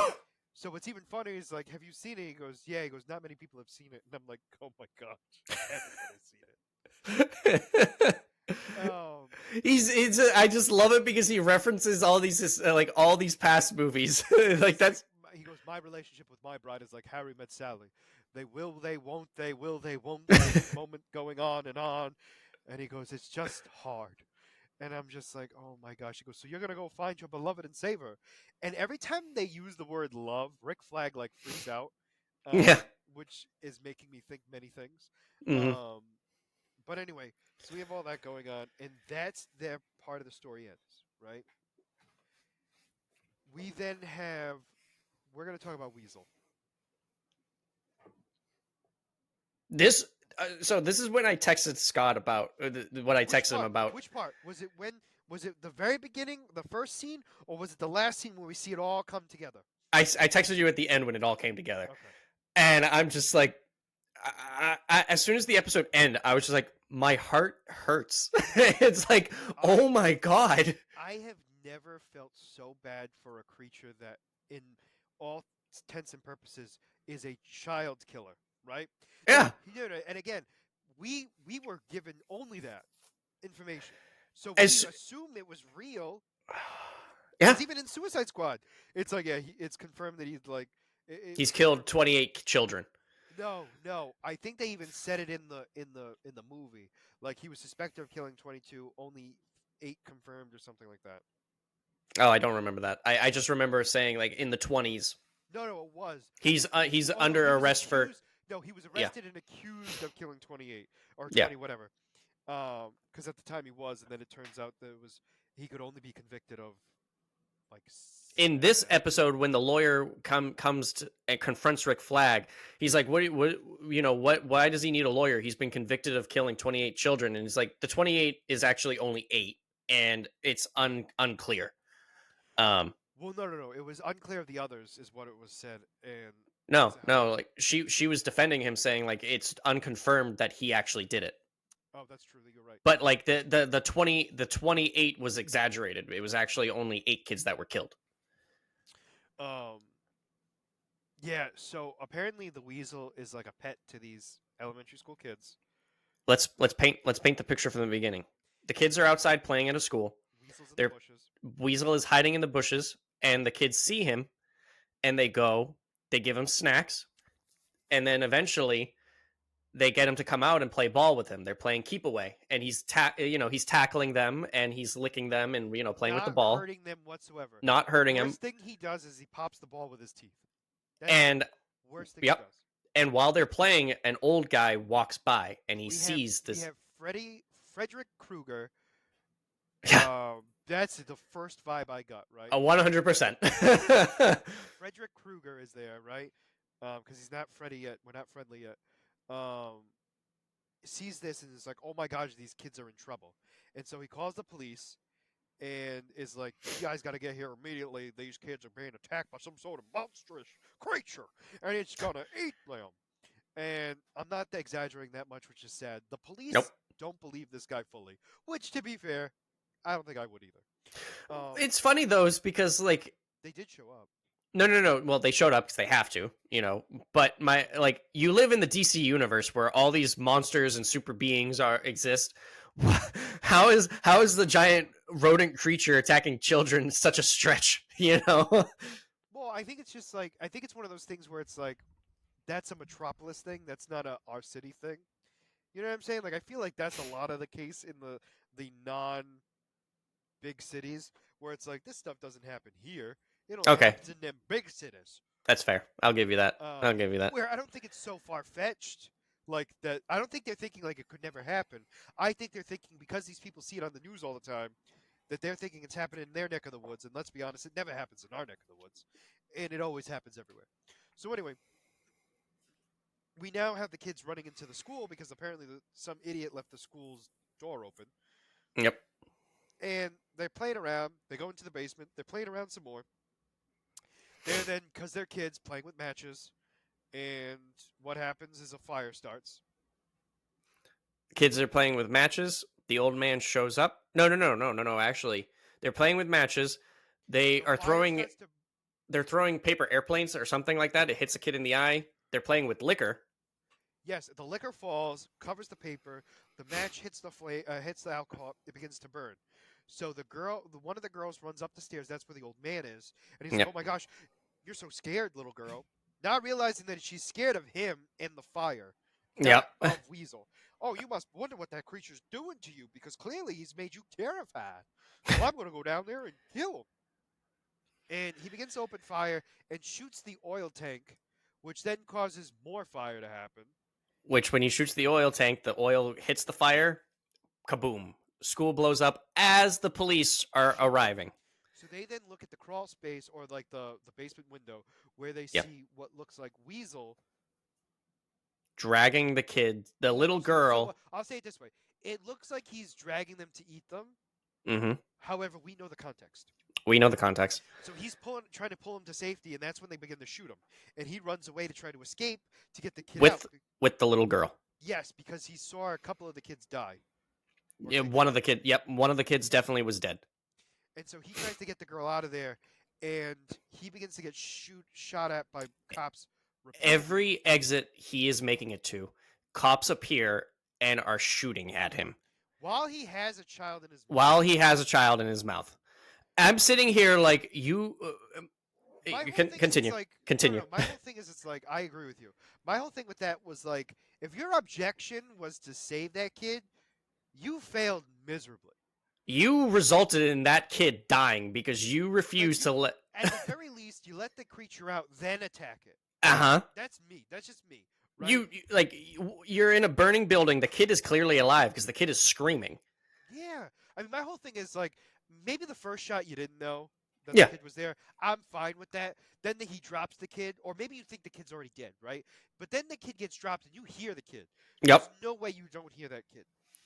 Speaker 1: So what's even funnier is like, have you seen it? He goes, yeah. He goes, not many people have seen it, and I'm like, oh my gosh, everybody's seen it. Um,
Speaker 2: I just love it because he references all these like all these past movies. Like
Speaker 1: he's like,
Speaker 2: that's
Speaker 1: he goes, my relationship with my bride is like Harry met Sally. They will, they won't, they will, they won't. This moment going on and on, and he goes, it's just hard. And I'm just like, oh my gosh. He goes, so you're gonna go find your beloved and save her. And every time they use the word love, Rick Flag like freaks out,
Speaker 2: yeah.
Speaker 1: which is making me think many things.
Speaker 2: Hmm.
Speaker 1: Um, but anyway, so we have all that going on, and that's their part of the story ends, right? We then have we're gonna talk about Weasel.
Speaker 2: This so this is when I texted Scott about what I
Speaker 1: Which
Speaker 2: texted him
Speaker 1: part?
Speaker 2: about.
Speaker 1: Which part? Was it the very beginning, the first scene, or was it the last scene where we see it all come together?
Speaker 2: I texted you at the end when it all came together,
Speaker 1: Okay.
Speaker 2: and I'm just like, as soon as the episode ended, I was just like, my heart hurts. It's like, oh
Speaker 1: I
Speaker 2: my god.
Speaker 1: I have never felt so bad for a creature that, in all intents and purposes, is a child killer, right?
Speaker 2: Yeah.
Speaker 1: And again, we were given only that information, so we
Speaker 2: As
Speaker 1: assumed it was real.
Speaker 2: yeah,
Speaker 1: Because even in Suicide Squad, it's like, yeah, it's confirmed that he's like, it
Speaker 2: he's
Speaker 1: was
Speaker 2: killed
Speaker 1: confirmed.
Speaker 2: 28 children.
Speaker 1: No, no, I think they even said it in the movie. Like he was suspected of killing 22, only 8 confirmed or something like that.
Speaker 2: Oh, I don't remember that. I just remember saying like in the 20s.
Speaker 1: No, no, it was.
Speaker 2: He's
Speaker 1: Oh no, he
Speaker 2: under
Speaker 1: was
Speaker 2: arrest for
Speaker 1: accused. No, he was
Speaker 2: yeah.
Speaker 1: arrested and accused of killing 28 or
Speaker 2: Yeah.
Speaker 1: 20 whatever. Because at the time he was, and then it turns out that it was he could only be convicted of like
Speaker 2: In
Speaker 1: 7.
Speaker 2: this episode, when the lawyer comes to, and confronts Rick Flag, he's like, what why does he need a lawyer? He's been convicted of killing 28 children." And he's like, the 28 is actually only 8, and it's unclear. Um,
Speaker 1: Well, no, no, no. It was unclear of the others, is what it was said, and
Speaker 2: no,
Speaker 1: is how
Speaker 2: no, like she was defending him, saying like it's unconfirmed that he actually did it.
Speaker 1: Oh, that's true. You're right.
Speaker 2: But like the 28 was exaggerated. It was actually only 8 kids that were killed.
Speaker 1: Um, yeah. So apparently, the weasel is like a pet to these elementary school kids.
Speaker 2: Let's paint the picture from the beginning. The kids are outside playing at a school.
Speaker 1: Weasels in the
Speaker 2: Their
Speaker 1: bushes.
Speaker 2: Weasel is hiding in the bushes, and the kids see him, and they give him snacks, and then eventually they get him to come out and play ball with him. They're playing keep away, and he's tackling them, and he's licking them, and playing with the
Speaker 1: Not
Speaker 2: ball,
Speaker 1: hurting them whatsoever.
Speaker 2: not
Speaker 1: The
Speaker 2: hurting him.
Speaker 1: worst thing he does is he pops the ball with his teeth. That's it.
Speaker 2: And
Speaker 1: Worst thing he
Speaker 2: yep.
Speaker 1: does.
Speaker 2: And while they're playing, an old guy walks by, and he sees
Speaker 1: We
Speaker 2: this.
Speaker 1: have Frederick Krueger.
Speaker 2: Yeah,
Speaker 1: That's the first vibe I got. Right.
Speaker 2: a 100%.
Speaker 1: Frederick Krueger is there, right? Because he's not Freddy yet. We're not friendly yet. Um, sees this and is like, "Oh my gosh, these kids are in trouble," and so he calls the police and is like, "You guys got to get here immediately. These kids are being attacked by some sort of monstrous creature, and it's gonna eat them." And I'm not exaggerating that much, which is sad. The
Speaker 2: Nope.
Speaker 1: police don't believe this guy fully, which, to be fair, I don't think I would either.
Speaker 2: It's funny though, is because like
Speaker 1: They did show up.
Speaker 2: no, no, no. Well, they showed up because they have to, But you live in the DC universe where all these monsters and super beings exist. How is the giant rodent creature attacking children such a stretch?
Speaker 1: Well, I think it's just like I think it's one of those things where it's like that's a metropolis thing. That's not a our city thing. You know what I'm saying? Like I feel like that's a lot of the case in the non big cities where it's like this stuff doesn't happen here. It only
Speaker 2: Okay,
Speaker 1: happens in them big cities.
Speaker 2: that's fair. I'll give you that. I'll give you that.
Speaker 1: Where I don't think it's so far fetched like that. I don't think they're thinking like it could never happen. I think they're thinking because these people see it on the news all the time that they're thinking it's happening in their neck of the woods. And let's be honest, it never happens in our neck of the woods, and it always happens everywhere. So anyway, we now have the kids running into the school because apparently some idiot left the school's door open,
Speaker 2: Yep.
Speaker 1: and they're playing around. They go into the basement. They're playing around some more. They're then, because they're kids, playing with matches, and what happens is a fire starts.
Speaker 2: Kids are playing with matches. The old man shows up. No, no, no, no, no, no. Actually, they're playing with matches. They
Speaker 1: The
Speaker 2: are
Speaker 1: fire
Speaker 2: throwing.
Speaker 1: starts to.
Speaker 2: They're throwing paper airplanes or something like that. It hits a kid in the eye. They're playing with liquor.
Speaker 1: Yes, the liquor falls, covers the paper. The match hits the flame, hits the alcohol. It begins to burn. So one of the girls runs up the stairs. That's where the old man is, and he's like,
Speaker 2: Yep.
Speaker 1: "Oh my gosh, you're so scared, little girl." Not realizing that she's scared of him and the fire, not
Speaker 2: Yep.
Speaker 1: of Weasel. Oh, you must wonder what that creature's doing to you because clearly he's made you terrified. Well, I'm going to go down there and kill him. And he begins to open fire and shoots the oil tank, which then causes more fire to happen.
Speaker 2: Which, when he shoots the oil tank, the oil hits the fire. Kaboom! School blows up as the police are arriving.
Speaker 1: So they then look at the crawl space or like the basement window where they
Speaker 2: Yep.
Speaker 1: see what looks like Weasel.
Speaker 2: Dragging the kid, the little
Speaker 1: So
Speaker 2: girl.
Speaker 1: I'll say it this way: it looks like he's dragging them to eat them.
Speaker 2: Mm-hmm.
Speaker 1: However, we know the context.
Speaker 2: We know the context.
Speaker 1: So he's trying to pull him to safety, and that's when they begin to shoot him. And he runs away to try to escape to get the kid out.
Speaker 2: With the little girl.
Speaker 1: Yes, because he saw a couple of the kids die.
Speaker 2: Yeah, one of the kids. Yep, one of the kids definitely was dead.
Speaker 1: And so he tries to get the girl out of there, and he begins to get shot at by cops.
Speaker 2: Every exit he is making it to, cops appear and are shooting at him
Speaker 1: while he has a child in his mouth.
Speaker 2: While he has a child in his mouth. I'm sitting here like you. Continue. Continue.
Speaker 1: No, my whole thing is, it's like, I agree with you. My whole thing with that was like, if your objection was to save that kid, you failed miserably.
Speaker 2: You resulted in that kid dying because you refused to let.
Speaker 1: At the very least, you let the creature out, then attack it.
Speaker 2: Uh-huh.
Speaker 1: That's me. That's just me. Right?
Speaker 2: You're in a burning building. The kid is clearly alive because the kid is screaming.
Speaker 1: Yeah. I mean, my whole thing is like, maybe the first shot you didn't know that
Speaker 2: Yeah.
Speaker 1: the kid was there. I'm fine with that. Then he drops the kid, or maybe you think the kid's already dead, right? But then the kid gets dropped and you hear the kid.
Speaker 2: Yep.
Speaker 1: There's no way you don't hear that kid.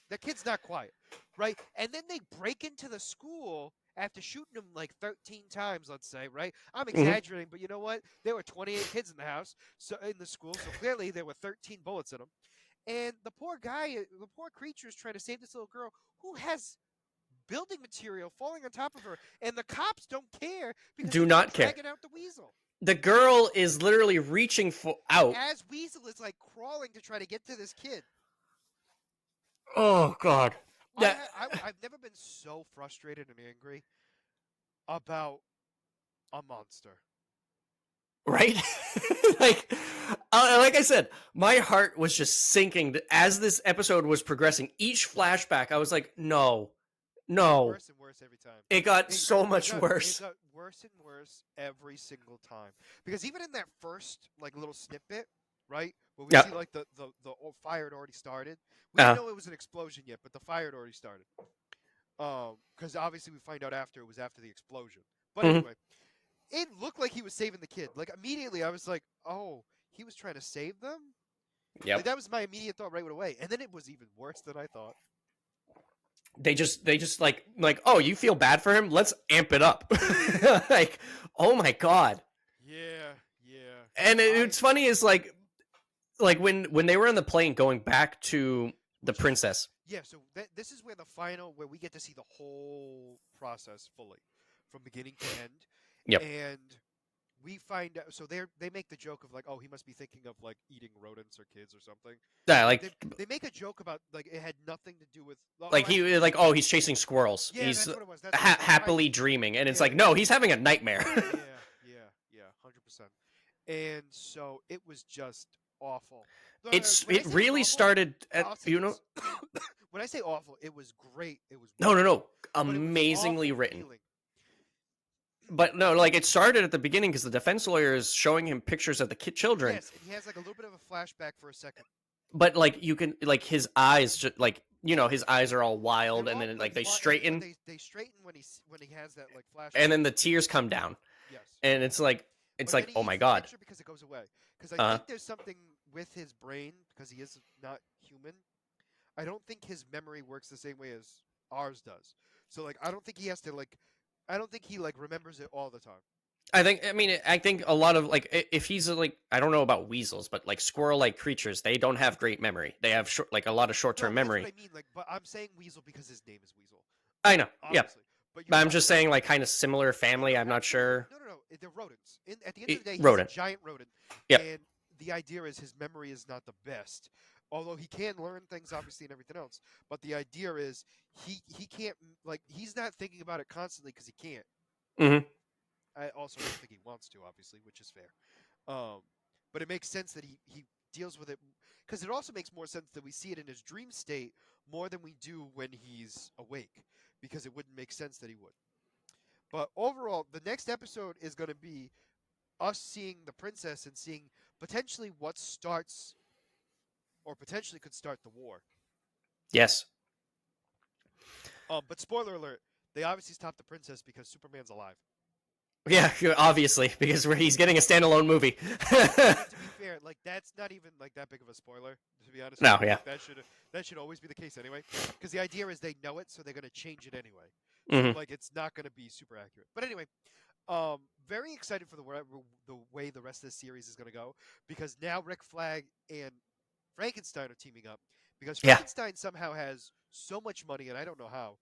Speaker 1: That kid's not quiet, right? And then they break into the school after shooting him like 13 times, let's say, right? I'm exaggerating, but you know what? There were 28 kids in the house, so in the school, so clearly there were 13 bullets in them. And the poor creature is trying to save this little girl who has building material falling on top of her, and the cops don't care because
Speaker 2: do not care.
Speaker 1: Dragging out the Weasel.
Speaker 2: The girl is literally reaching out
Speaker 1: as Weasel is like crawling to try to get to this kid.
Speaker 2: Oh God!
Speaker 1: I've never been so frustrated and angry about a monster.
Speaker 2: Right? like I said, my heart was just sinking as this episode was progressing. Each flashback, I was like, no.
Speaker 1: Worse and worse every time.
Speaker 2: It got so much worse.
Speaker 1: It got worse and worse every single time. Because even in that first like little snippet, right, where we see like the fire had already started. We didn't know it was an explosion yet, but the fire had already started. Because obviously we find out after it was after the explosion. But anyway, it looked like he was saving the kid. Like immediately, I was like, "Oh, he was trying to save them."
Speaker 2: Yeah,
Speaker 1: like, that was my immediate thought right away. And then it was even worse than I thought.
Speaker 2: They just like, oh, you feel bad for him? Let's amp it up. like, oh my God.
Speaker 1: Yeah.
Speaker 2: And it's funny is like when they were on the plane going back to the princess.
Speaker 1: Yeah, so this is where where we get to see the whole process fully, from beginning to end.
Speaker 2: Yep.
Speaker 1: And we find out, so they make the joke of like, oh, he must be thinking of like eating rodents or kids or something.
Speaker 2: Yeah, like
Speaker 1: they make a joke about like it had nothing to do with
Speaker 2: he's chasing squirrels.
Speaker 1: Yeah,
Speaker 2: he's
Speaker 1: that's what it was.
Speaker 2: happily dreaming, and it's like, no, he's having a nightmare.
Speaker 1: yeah, 100%. And so it was just awful.
Speaker 2: It really started at
Speaker 1: when I say awful, it was great. It was
Speaker 2: no, amazingly written. But no, like it started at the beginning because the defense lawyer is showing him pictures of the children.
Speaker 1: Yes, and he has like a little bit of a flashback for a second.
Speaker 2: But like you can like his eyes, just like his eyes are all wild, and then like they straighten.
Speaker 1: They straighten when he has that like flashback.
Speaker 2: And then the tears come down.
Speaker 1: Yes.
Speaker 2: And it's like oh my God.
Speaker 1: Because it goes away. Because I think there's something with his brain because he is not human. I don't think his memory works the same way as ours does. So like I don't think he has to like. I don't think he like remembers it all the time.
Speaker 2: I think a lot of like if he's like I don't know about weasels, but like squirrel-like creatures, they don't have great memory. They have a lot of short-term memory.
Speaker 1: That's what I mean, like, but I'm saying weasel because his name is Weasel.
Speaker 2: I know,
Speaker 1: obviously.
Speaker 2: Yeah. But I'm just saying like kind of similar family. I'm not sure.
Speaker 1: No. They're rodents. At the end of the day, he's
Speaker 2: rodent.
Speaker 1: a giant rodent.
Speaker 2: Yep.
Speaker 1: And the idea is his memory is not the best. Although he can learn things obviously and everything else, but the idea is he can't like he's not thinking about it constantly because he can't.
Speaker 2: Hmm.
Speaker 1: I also don't think he wants to, obviously, which is fair. Um, but it makes sense that he deals with it because it also makes more sense that we see it in his dream state more than we do when he's awake, because it wouldn't make sense that he would. But overall, the next episode is going to be us seeing the princess and seeing potentially what starts or potentially could start the war.
Speaker 2: Yes.
Speaker 1: But spoiler alert, they obviously stopped the princess because Superman's alive.
Speaker 2: Yeah, obviously, because he's getting a standalone movie.
Speaker 1: I mean, to be fair, like that's not even like that big of a spoiler. To be honest with
Speaker 2: No,
Speaker 1: you,
Speaker 2: yeah.
Speaker 1: like that should always be the case anyway. Because the idea is they know it, so they're gonna change it anyway. So
Speaker 2: Hmm.
Speaker 1: like it's not gonna be super accurate. But anyway, very excited for the way the rest of the series is gonna go, because now Rick Flag and Frankenstein are teaming up, because
Speaker 2: Yeah.
Speaker 1: Frankenstein somehow has so much money, and I don't know how.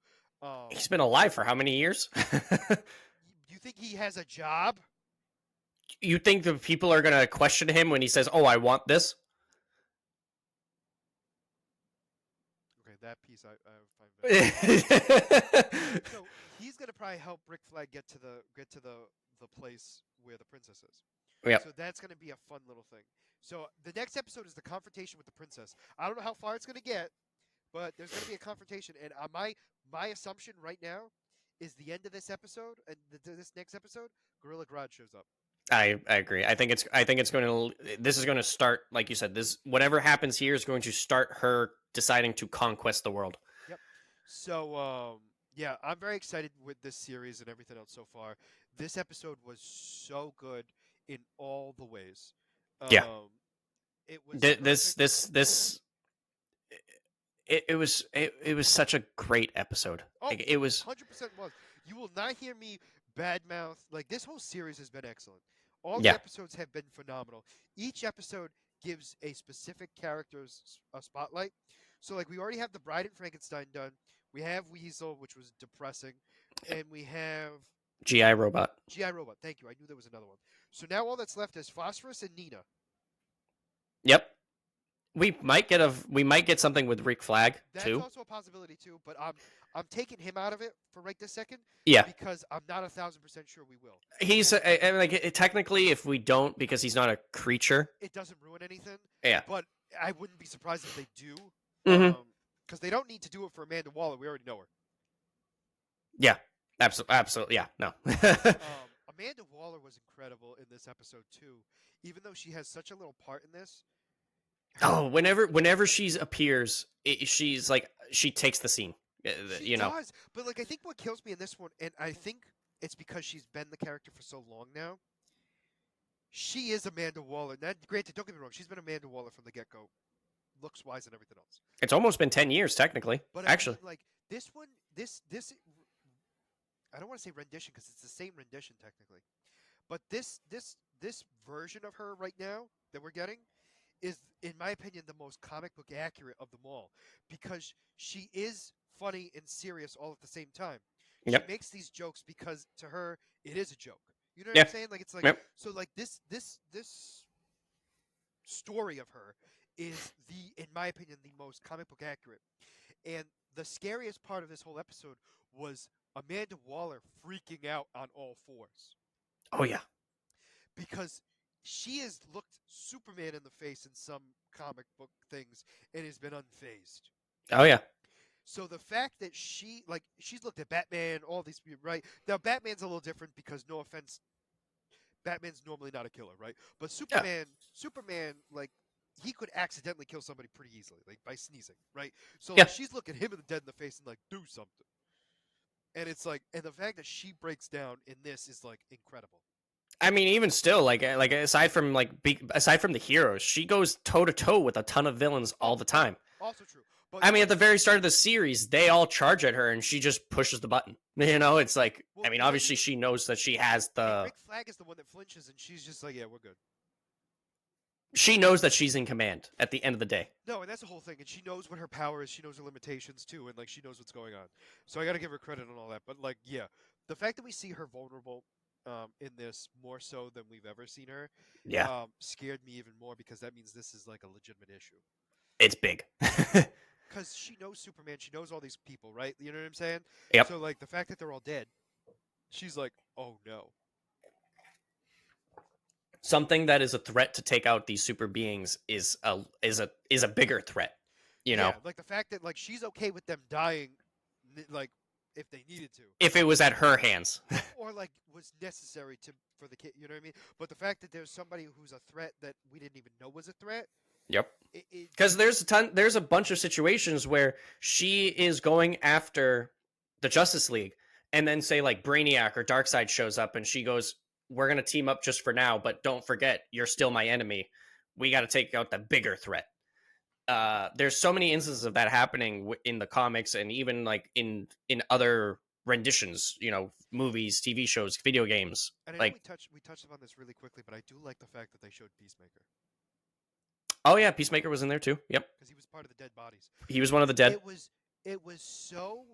Speaker 2: He's been alive for how many years?
Speaker 1: You think he has a job?
Speaker 2: You think the people are going to question him when he says, "Oh, I want this"?
Speaker 1: Okay, that piece I find very. So he's gonna probably help Rick Flag get to the place where the princess is.
Speaker 2: Yep.
Speaker 1: So that's gonna be a fun little thing. So the next episode is the confrontation with the princess. I don't know how far it's gonna get, but there's gonna be a confrontation. And my assumption right now is the end of this episode and this next episode, Gorilla Grodd shows up.
Speaker 2: I agree. I think it's going to this is going to start, like you said, this whatever happens here is going to start her deciding to conquest the world.
Speaker 1: Yep. So yeah, I'm very excited with this series and everything else so far. This episode was so good in all the ways.
Speaker 2: Yeah.
Speaker 1: Um, it was perfect.
Speaker 2: This it was such a great episode.
Speaker 1: Oh,
Speaker 2: Like, it was
Speaker 1: 100% was. You will not hear me badmouth. Like this whole series has been excellent. All the
Speaker 2: yeah.
Speaker 1: episodes have been phenomenal. Each episode gives a specific character's a spotlight. So like we already have the Bride and Frankenstein done. We have Weasel, which was depressing, and we have
Speaker 2: GI Robot.
Speaker 1: GI Robot. Thank you. I knew there was another one. So now all that's left is Phosphorus and Nina.
Speaker 2: Yep. We might get something with Rick Flag
Speaker 1: That's
Speaker 2: too.
Speaker 1: also a possibility too, but I'm taking him out of it for right this second
Speaker 2: Yeah.
Speaker 1: because I'm not 1,000% sure we will.
Speaker 2: He's like technically if we don't, because he's not a creature.
Speaker 1: It doesn't ruin anything,
Speaker 2: Yeah.
Speaker 1: but I wouldn't be surprised if they do,
Speaker 2: Hmm.
Speaker 1: because they don't need to do it for Amanda Waller. We already know her.
Speaker 2: Yeah. Absolutely. Yeah. No.
Speaker 1: Amanda Waller was incredible in this episode too, even though she has such a little part in this.
Speaker 2: Oh, whenever she appears, she's like she takes the scene.
Speaker 1: She
Speaker 2: You know.
Speaker 1: does, but like I think what kills me in this one, and I think it's because she's been the character for so long now. She is Amanda Waller. Now, granted, don't get me wrong, she's been Amanda Waller from the get go, looks wise and everything else.
Speaker 2: It's almost been 10 years technically.
Speaker 1: But I
Speaker 2: Actually.
Speaker 1: mean, like this one, this I don't want to say rendition because it's the same rendition technically, but this version of her right now that we're getting is, in my opinion, the most comic book accurate of them all, because she is funny and serious all at the same time. She
Speaker 2: Yep.
Speaker 1: makes these jokes because to her it is a joke. You know what I'm
Speaker 2: Yeah.
Speaker 1: saying? Like it's like
Speaker 2: Yep.
Speaker 1: so like this story of her is in my opinion, the most comic book accurate. And the scariest part of this whole episode was Amanda Waller freaking out on all fours,
Speaker 2: Oh yeah.
Speaker 1: because she has looked Superman in the face in some comic book things and has been unfazed.
Speaker 2: Oh yeah.
Speaker 1: So the fact that she's looked at Batman, all these, right? Now Batman's a little different because, no offense, Batman's normally not a killer, right? But
Speaker 2: Yeah.
Speaker 1: Superman, like he could accidentally kill somebody pretty easily, like by sneezing, right? So
Speaker 2: Yeah.
Speaker 1: like, she's looking him in the dead in the face and like, do something. And it's like, and the fact that she breaks down in this is like incredible.
Speaker 2: I mean, even still, like aside from aside from the heroes, she goes toe to toe with a ton of villains all the time.
Speaker 1: Also true. But
Speaker 2: I mean, at the very start of the series, they all charge at her, and she just pushes the button. You know, it's like,
Speaker 1: Well,
Speaker 2: I mean,
Speaker 1: well,
Speaker 2: obviously she knows that she has the.
Speaker 1: Rick Flag is the one that flinches, and she's just like, yeah, we're good.
Speaker 2: She knows that she's in command at the end of the day.
Speaker 1: No, and that's the whole thing. And she knows what her power is. She knows her limitations too, and like she knows what's going on. So I got to give her credit on all that. But like, yeah, the fact that we see her vulnerable, in this more so than we've ever seen her,
Speaker 2: Yeah,
Speaker 1: scared me even more because that means this is like a legitimate issue.
Speaker 2: it's big.
Speaker 1: Because she knows Superman, she knows all these people, right? You know what I'm saying?
Speaker 2: Yep.
Speaker 1: So like the fact that they're all dead, she's like, oh no.
Speaker 2: Something that is a threat to take out these super beings is a bigger threat. You
Speaker 1: Yeah,
Speaker 2: know,
Speaker 1: like the fact that like she's okay with them dying, like if they needed to,
Speaker 2: if it was at her hands.
Speaker 1: or like was necessary to for the kid. You know what I mean? But the fact that there's somebody who's a threat that we didn't even know was a threat,
Speaker 2: Yep.
Speaker 1: it
Speaker 2: Because there's a bunch of situations where she is going after the Justice League, and then say like Brainiac or Darkseid shows up, and she goes, "We're gonna team up just for now, but don't forget, you're still my enemy. We got to take out the bigger threat." There's so many instances of that happening in the comics, and even like in other renditions, movies, TV shows, video games.
Speaker 1: and I know
Speaker 2: Like,
Speaker 1: we touched upon this really quickly, but I do like the fact that they showed Peacemaker
Speaker 2: oh yeah, Peacemaker was in there too. Yep,
Speaker 1: because he was part of the dead bodies.
Speaker 2: he was one of the dead.
Speaker 1: It was so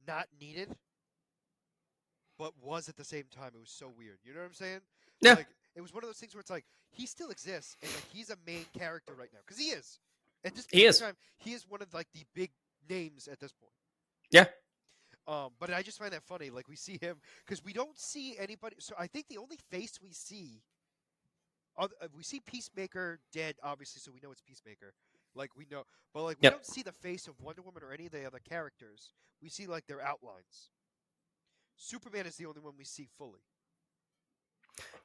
Speaker 1: not needed, but was at the same time. It was so weird. You know what I'm saying?
Speaker 2: Yeah,
Speaker 1: Like it was one of those things where it's like he still exists and like he's a main character right now because he is. At this
Speaker 2: he
Speaker 1: point in
Speaker 2: is.
Speaker 1: time, he is one of like the big names at this point.
Speaker 2: Yeah,
Speaker 1: But I just find that funny. Like we see him because we don't see anybody. So I think the only face we see, we see Peacemaker dead, obviously, so we know it's Peacemaker. Like we know, but like we
Speaker 2: yep,
Speaker 1: don't see the face of Wonder Woman or any of the other characters. We see like their outlines. Superman is the only one we see fully.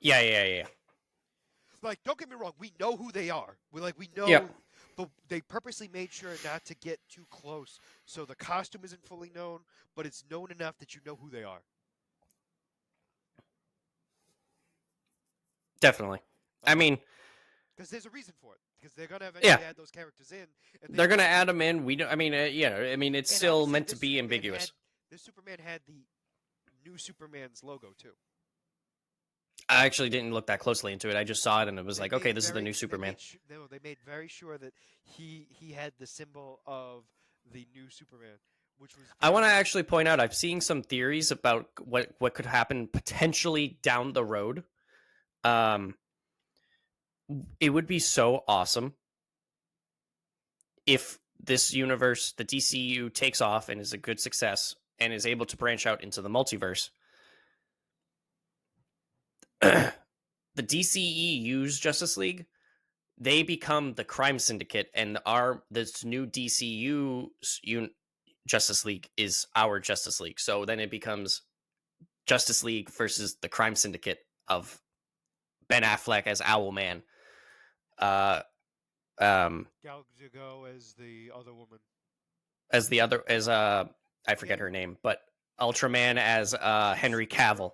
Speaker 2: yeah.
Speaker 1: Like, don't get me wrong, we know who they are. We
Speaker 2: Yeah,
Speaker 1: know, but they purposely made sure not to get too close, so the costume isn't fully known, but it's known enough that you know who they are.
Speaker 2: definitely. I
Speaker 1: Um,
Speaker 2: mean,
Speaker 1: because there's a reason for it. Because they're gonna
Speaker 2: yeah,
Speaker 1: eventually add those characters in, and they
Speaker 2: they're gonna
Speaker 1: want to.
Speaker 2: add them in. We don't. I mean, I mean, it's
Speaker 1: And
Speaker 2: still
Speaker 1: obviously,
Speaker 2: meant to be ambiguous.
Speaker 1: this Superman had the new Superman's logo too.
Speaker 2: I actually didn't look that closely into it. I just saw it and it was
Speaker 1: They
Speaker 2: like, okay,
Speaker 1: made
Speaker 2: this is the
Speaker 1: very
Speaker 2: new Superman.
Speaker 1: no, they made very sure that he had the symbol of the new Superman, which was
Speaker 2: I want to
Speaker 1: very
Speaker 2: actually point out I've seen some theories about what could happen potentially down the road. Um, it would be so awesome if this universe, the DCU, takes off and is a good success and is able to branch out into the multiverse. The DCEU's Justice League, they become the crime syndicate, and this new DCU Justice League is our Justice League. So then it becomes Justice League versus the crime syndicate of Ben Affleck as Owlman, uh,
Speaker 1: Gal Gadot as the other woman.
Speaker 2: as the other as I forget
Speaker 1: And
Speaker 2: her name, but Ultraman as Henry Cavill.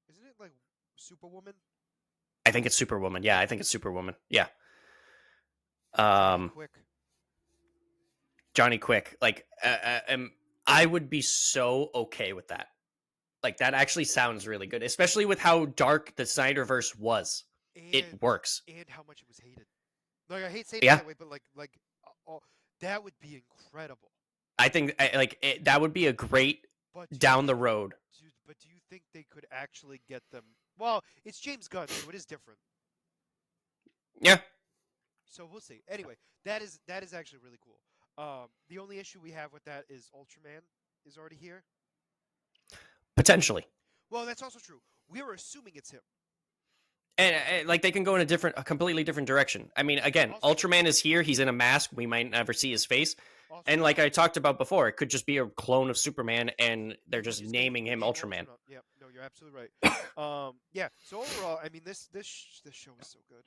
Speaker 1: isn't it like Superwoman?
Speaker 2: I think it's Superwoman. Yeah, I think it's Superwoman. Yeah.
Speaker 1: Johnny
Speaker 2: Um,
Speaker 1: Quick.
Speaker 2: Johnny Quick. Like, I would be so okay with that. Like, that actually sounds really good, especially with how dark the Snyderverse was.
Speaker 1: And
Speaker 2: It works.
Speaker 1: and how much it was hated. Like I hate saying it
Speaker 2: Yeah,
Speaker 1: that way, but that would be incredible.
Speaker 2: I think that would be a great
Speaker 1: But
Speaker 2: down the road.
Speaker 1: do you think they could actually get them? Well, it's James Gunn, so it is different.
Speaker 2: Yeah,
Speaker 1: So we'll see. Anyway, that is actually really cool. The only issue we have with that is Ultraman is already here.
Speaker 2: potentially.
Speaker 1: Well, that's also true. We're assuming it's him.
Speaker 2: And like they can go in a completely different direction. I mean, again,
Speaker 1: Also true.
Speaker 2: Ultraman is here. He's in a mask. We might never see his face.
Speaker 1: Also
Speaker 2: And
Speaker 1: true.
Speaker 2: like I talked about before, it could just be a clone of Superman, and they're
Speaker 1: And we
Speaker 2: just
Speaker 1: just
Speaker 2: naming him
Speaker 1: name
Speaker 2: Ultraman.
Speaker 1: Yep. No, you're absolutely right. Yeah. So overall, I mean, this show is so good.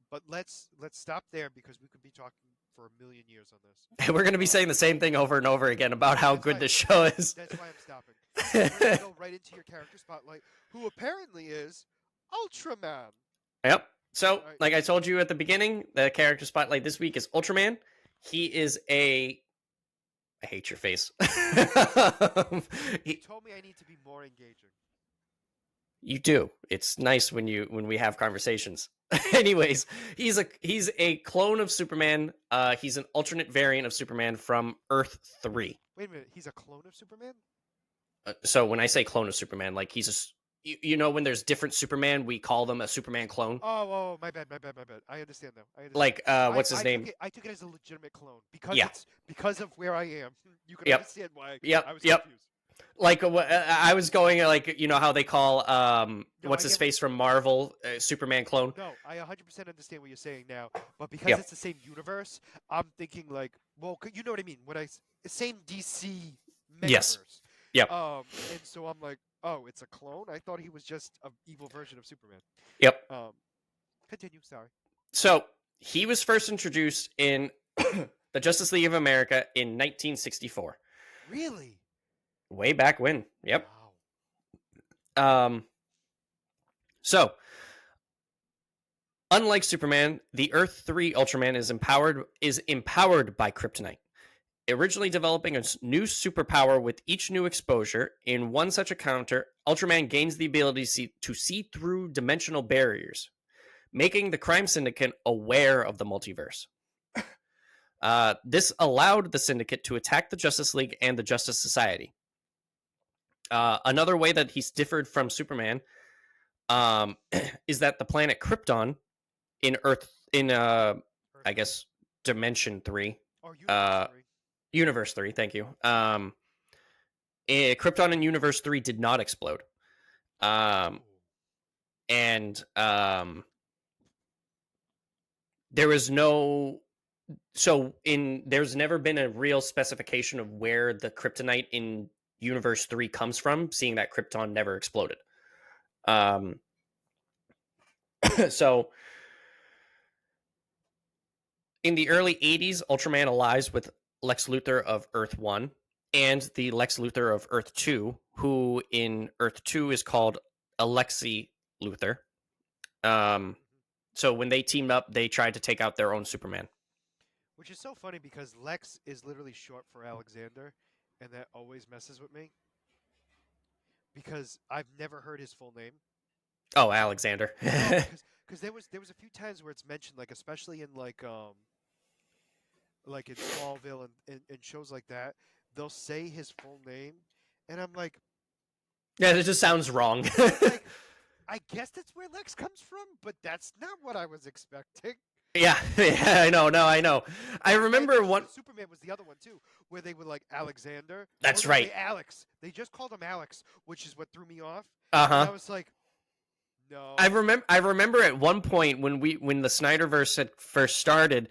Speaker 1: But let's stop there because we could be talking for a million years on this.
Speaker 2: We're going to be saying the same thing over and over again about how
Speaker 1: That's
Speaker 2: good
Speaker 1: why
Speaker 2: this show is.
Speaker 1: that's why I'm stopping. We're gonna go right into your character spotlight, who apparently is Ultraman.
Speaker 2: Yep. So,
Speaker 1: All right.
Speaker 2: like I told you at the beginning, the character spotlight this week is Ultraman. He is a. I hate your face.
Speaker 1: You
Speaker 2: He-
Speaker 1: told me I need to be more engaging.
Speaker 2: You do. It's nice when we have conversations. Anyways, he's a clone of Superman. He's an alternate variant of Superman from Earth 3.
Speaker 1: Wait a minute, he's a clone of Superman?
Speaker 2: So when I say clone of Superman, like you know when there's different Superman, we call them a Superman clone.
Speaker 1: My bad, my bad, my bad. I understand now. I understand.
Speaker 2: Like what's his name?
Speaker 1: I took it as a legitimate clone
Speaker 2: Yeah.
Speaker 1: because of where I am. You can
Speaker 2: Yep.
Speaker 1: understand why
Speaker 2: Yep.
Speaker 1: I was
Speaker 2: Yep.
Speaker 1: confused.
Speaker 2: Like I was going like you know how they call
Speaker 1: No,
Speaker 2: what's
Speaker 1: I
Speaker 2: his
Speaker 1: get
Speaker 2: face from Marvel Superman clone.
Speaker 1: no, I 100% understand what you're saying now, but because
Speaker 2: Yep.
Speaker 1: it's the same universe, I'm thinking like, well, you know what I mean? When same DC
Speaker 2: Yes.
Speaker 1: megaverse,
Speaker 2: Yep.
Speaker 1: and so I'm like, oh, it's a clone. I thought he was just an evil version of Superman.
Speaker 2: Yep.
Speaker 1: Um, Continue. Sorry.
Speaker 2: So he was first introduced in the Justice League of America in 1964.
Speaker 1: Really?
Speaker 2: Way back when. Yep.
Speaker 1: Wow.
Speaker 2: Um. So unlike Superman, the Earth 3 Ultraman is empowered by kryptonite. Originally developing a new superpower with each new exposure, in one such encounter, Ultraman gains the ability to see through dimensional barriers, making the crime syndicate aware of the multiverse. This allowed the syndicate to attack the Justice League and the Justice Society. Another way that he's differed from Superman is that the planet Krypton in I
Speaker 1: Earth 3?
Speaker 2: guess Dimension 3,
Speaker 1: Or Universe
Speaker 2: uh,
Speaker 1: 3?
Speaker 2: Universe 3. Thank you. Krypton in Universe 3 did not explode.
Speaker 1: Oh.
Speaker 2: And there was no there's never been a real specification of where the kryptonite in Universe 3 comes from, seeing that Krypton never exploded. So in the early 80s, Ultraman allies with Lex Luthor of Earth 1 and the Lex Luthor of Earth 2, who in Earth 2 is called Alexi Luthor. So when they teamed up, they tried to take out their own Superman.
Speaker 1: Which is so funny because Lex is literally short for Alexander, and that always messes with me because I've never heard his full name.
Speaker 2: Oh, Alexander.
Speaker 1: No, because there was a few times where it's mentioned, like especially in like in Smallville and shows like that, they'll say his full name, and I'm like,
Speaker 2: Yeah, it just sounds wrong.
Speaker 1: I'm like, I guess that's where Lex comes from, but that's not what I was expecting.
Speaker 2: Yeah, I know. No, I know. I remember one.
Speaker 1: Superman was the other one too, where they were like Alexander.
Speaker 2: That's
Speaker 1: No,
Speaker 2: right.
Speaker 1: Alex. They just called him Alex, which is what threw me off.
Speaker 2: Uh
Speaker 1: And I
Speaker 2: huh.
Speaker 1: was like, no.
Speaker 2: I remember at one point when the Snyderverse had first started,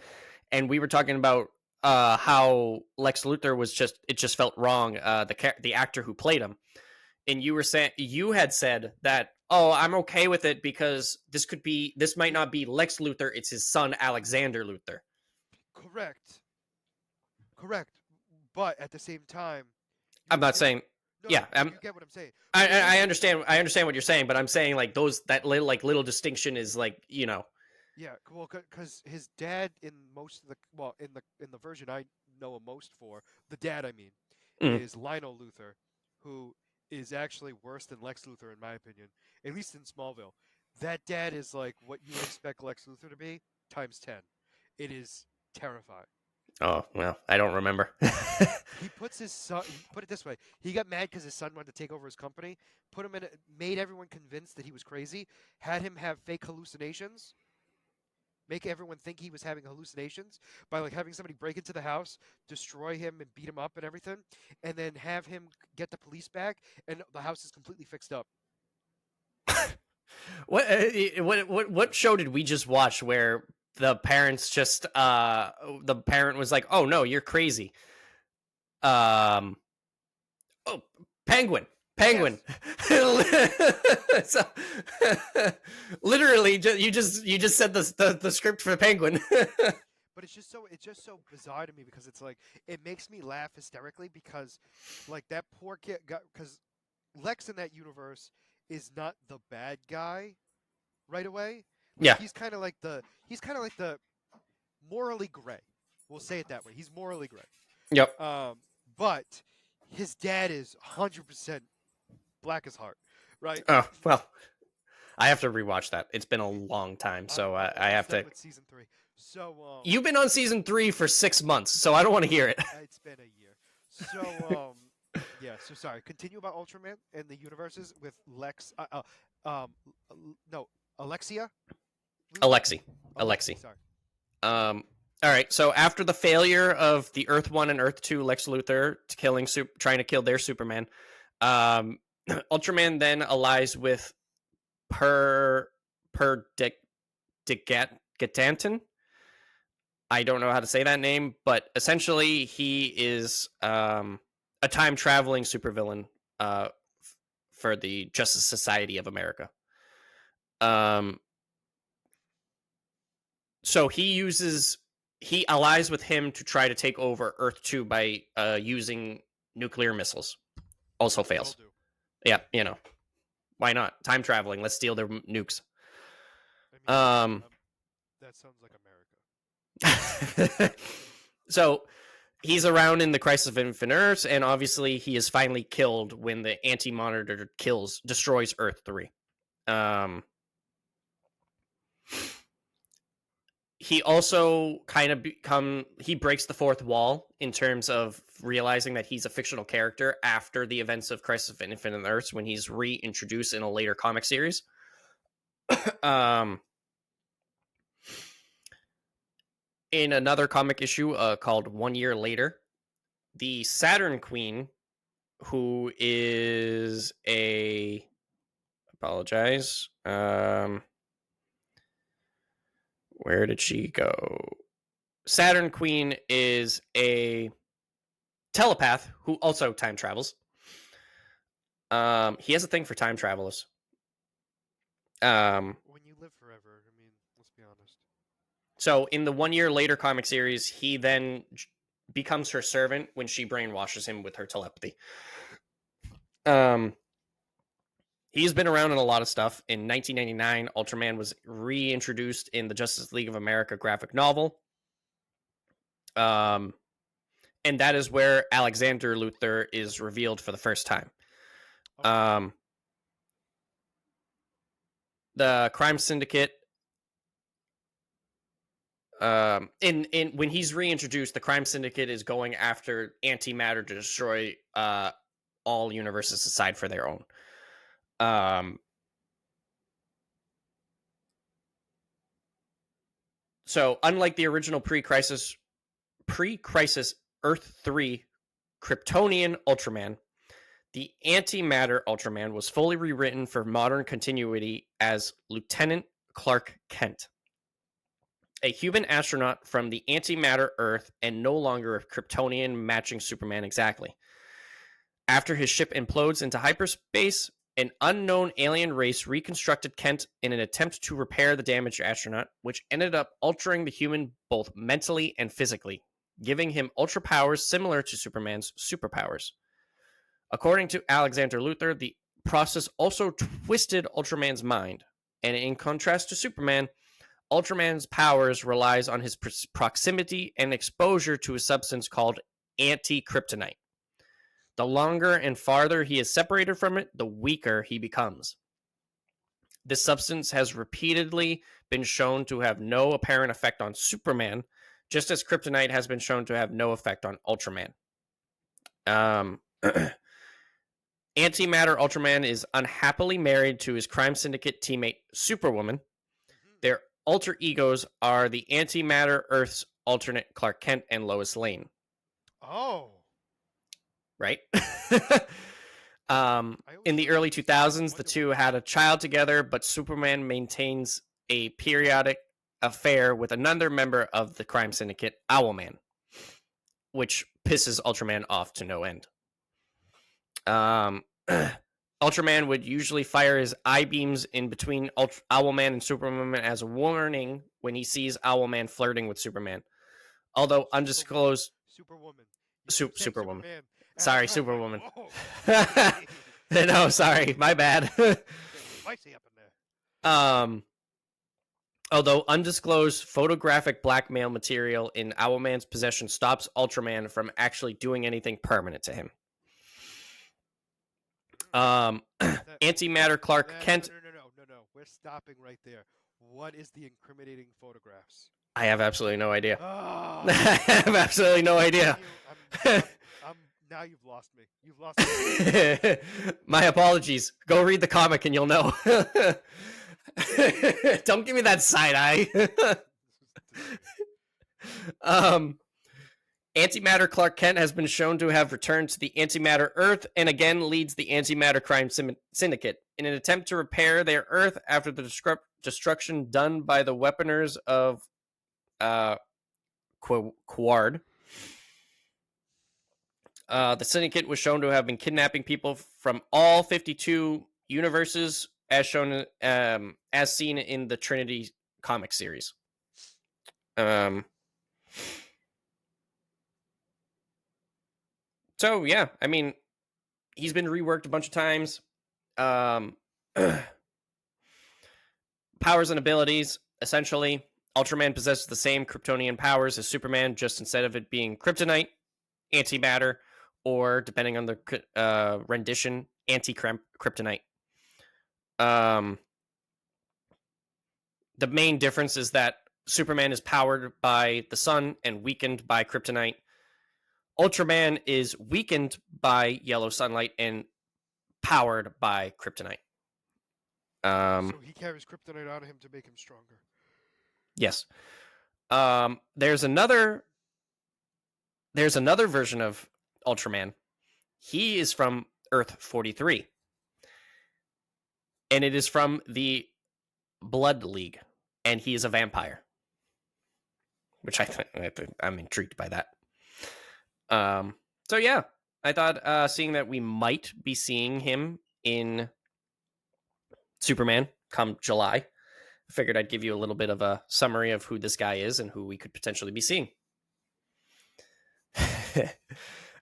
Speaker 2: and we were talking about how Lex Luthor was just felt wrong. The actor who played him, and you had said that, oh, I'm okay with it because this might not be Lex Luthor, it's his son Alexander Luthor.
Speaker 1: Correct. Correct. But at the same time,
Speaker 2: I'm not saying.
Speaker 1: no,
Speaker 2: Yeah,
Speaker 1: you get what I'm saying. But
Speaker 2: I understand. I understand what you're saying, but I'm saying like that little distinction is like
Speaker 1: yeah, well, because his dad in most of the in the version I know him most for, the dad I mean,
Speaker 2: mm,
Speaker 1: is Lionel Luthor, who is actually worse than Lex Luthor in my opinion, at least in Smallville. That dad is like what you would expect Lex Luthor to be times 10. It is terrifying.
Speaker 2: oh well, I don't remember.
Speaker 1: He puts his son. Put it this way: he got mad because his son wanted to take over his company. Put him in, made everyone convinced that he was crazy. Had him have fake hallucinations. Make everyone think he was having hallucinations by like having somebody break into the house, destroy him, and beat him up and everything, and then have him get the police back, and the house is completely fixed up.
Speaker 2: What show did we just watch where the parents just the parent was like, "Oh no, you're crazy." Um oh, Penguin. Penguin.
Speaker 1: Yes.
Speaker 2: So, literally you just said the script for Penguin.
Speaker 1: But it's just so bizarre to me because it's like it makes me laugh hysterically because like that poor kid got because Lex in that universe is not the bad guy right away. Like
Speaker 2: Yeah.
Speaker 1: he's kind of like the morally gray. We'll say it that way. He's morally gray.
Speaker 2: Yep.
Speaker 1: But his dad is 100% black as heart, right?
Speaker 2: Oh, well, I have to rewatch that. It's been a long time,
Speaker 1: I'm,
Speaker 2: so
Speaker 1: I'm
Speaker 2: I have
Speaker 1: almost done
Speaker 2: to.
Speaker 1: with season 3. So
Speaker 2: You've been on season 3 for 6 months, so I don't want to hear it.
Speaker 1: it's been a year. So Yeah. So sorry. Continue about Ultraman and the universes with Lex. Um. No. Alexia Luthor.
Speaker 2: Alexi.
Speaker 1: Alexi.
Speaker 2: Alexi.
Speaker 1: Sorry.
Speaker 2: All right. So after the failure of the Earth One and Earth Two Lex Luthor trying to kill their Superman, um, Ultraman then allies with Per Getanton. I don't know how to say that name, but essentially he is a time traveling supervillain for the Justice Society of America. Um, so he allies with him to try to take over Earth 2 by using nuclear missiles. Also
Speaker 1: As we all
Speaker 2: fails.
Speaker 1: do.
Speaker 2: Yeah, why not? Time traveling. Let's steal their nukes.
Speaker 1: I mean,
Speaker 2: Um,
Speaker 1: that sounds like America.
Speaker 2: so he's around in the Crisis of Infinite Earths, and obviously he is finally killed when the Anti-Monitor destroys Earth 3. He also he breaks the fourth wall in terms of realizing that he's a fictional character after the events of Crisis of Infinite Earths when he's reintroduced in a later comic series. In another comic issue called 1 Year Later, the Saturn Queen, who is apologize. Where did she go? Saturn Queen is a telepath who also time travels. He has a thing for time travelers.
Speaker 1: When you live forever, I mean, let's be honest.
Speaker 2: So in the 1 Year Later comic series, he then becomes her servant when she brainwashes him with her telepathy. He's been around in a lot of stuff. In 1999, Ultraman was reintroduced in the Justice League of America graphic novel. And that is where Alexander Luthor is revealed for the first time. Okay. The crime syndicate. In when he's reintroduced, the crime syndicate is going after antimatter to destroy all universes aside for their own. So unlike the original pre-crisis Earth 3 Kryptonian Ultraman, the antimatter Ultraman was fully rewritten for modern continuity as Lieutenant Clark Kent, a human astronaut from the antimatter Earth and no longer a Kryptonian matching Superman exactly. After his ship implodes into hyperspace, an unknown alien race reconstructed Kent in an attempt to repair the damaged astronaut, which ended up altering the human both mentally and physically, giving him ultra powers similar to Superman's superpowers. According to Alexander Luthor, the process also twisted Ultraman's mind, and in contrast to Superman, Ultraman's powers relies on his proximity and exposure to a substance called anti-kryptonite. The longer and farther he is separated from it, the weaker he becomes. This substance has repeatedly been shown to have no apparent effect on Superman, just as kryptonite has been shown to have no effect on Ultraman. Antimatter Ultraman is unhappily married to his crime syndicate teammate Superwoman. Mm-hmm. Their alter egos are the Antimatter Earth's alternate Clark Kent and Lois Lane.
Speaker 1: Oh.
Speaker 2: Right? In the early 2000s, the two had a child together, but Superman maintains a periodic affair with another member of the crime syndicate, Owlman, which pisses Ultraman off to no end. Ultraman would usually fire his eye beams in between Owlman and Superwoman as a warning when he sees Owlman flirting with Superman. Although undisclosed...
Speaker 1: Superwoman.
Speaker 2: Superwoman.
Speaker 1: Superman.
Speaker 2: Sorry, Superwoman. No, sorry, my bad.
Speaker 1: Spicy up in there.
Speaker 2: Although undisclosed photographic blackmail material in Owlman's possession stops Ultraman from actually doing anything permanent to him. Antimatter Clark Kent.
Speaker 1: No. We're stopping right there. What is the incriminating photographs?
Speaker 2: I have absolutely no idea. I have absolutely no idea.
Speaker 1: I'm Now you've lost me. You've lost me.
Speaker 2: My apologies. Go read the comic and you'll know. Don't give me that side eye. um, Antimatter Clark Kent has been shown to have returned to the Antimatter Earth and again leads the Antimatter Crime Syndicate in an attempt to repair their Earth after the destruction done by the weaponers of Quard. The Syndicate was shown to have been kidnapping people from all 52 universes, as shown as seen in the Trinity comic series. So yeah, I mean, he's been reworked a bunch of times. Powers and abilities, essentially, Ultraman possesses the same Kryptonian powers as Superman, just instead of it being kryptonite, antimatter, or depending on the rendition, anti-kryptonite. The main difference is that Superman is powered by the sun and weakened by kryptonite. Ultraman is weakened by yellow sunlight and powered by kryptonite.
Speaker 1: So he carries kryptonite on him to make him stronger.
Speaker 2: Yes. There's another version of Ultraman. He is from Earth 43. And it is from the Blood League. And he is a vampire. Which I'm intrigued by that. So yeah, I thought seeing that we might be seeing him in Superman come July, I figured I'd give you a little bit of a summary of who this guy is and who we could potentially be seeing.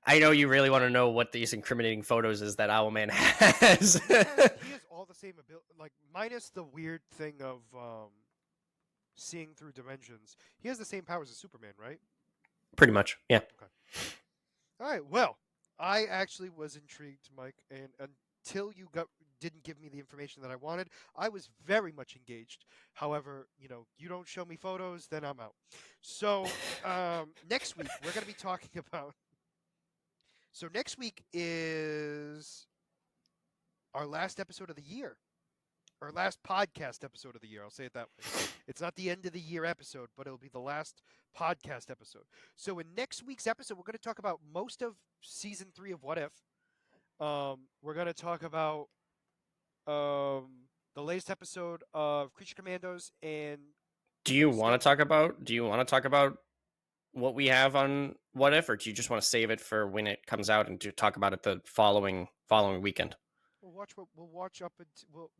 Speaker 2: I know you really want to know what these incriminating photos is that Owlman has.
Speaker 1: He has all the same ability, like minus the weird thing of seeing through dimensions. He has the same powers as Superman, right?
Speaker 2: Pretty much, yeah.
Speaker 1: Okay. All right. Well, I actually was intrigued, Mike, and until you didn't give me the information that I wanted, I was very much engaged. However, you don't show me photos, then I'm out. So next week we're going to be talking about. So next week is our last episode of the year. Our last podcast episode of the year. I'll say it that way. It's not the end of the year episode, but it'll be the last podcast episode. So in next week's episode, we're going to talk about most of season 3 of What If. We're going to talk about the latest episode of Creature Commandos and.
Speaker 2: Do you want to talk about what we have on What If, or do you just want to save it for when it comes out and to talk about it the following weekend?
Speaker 1: We'll watch up until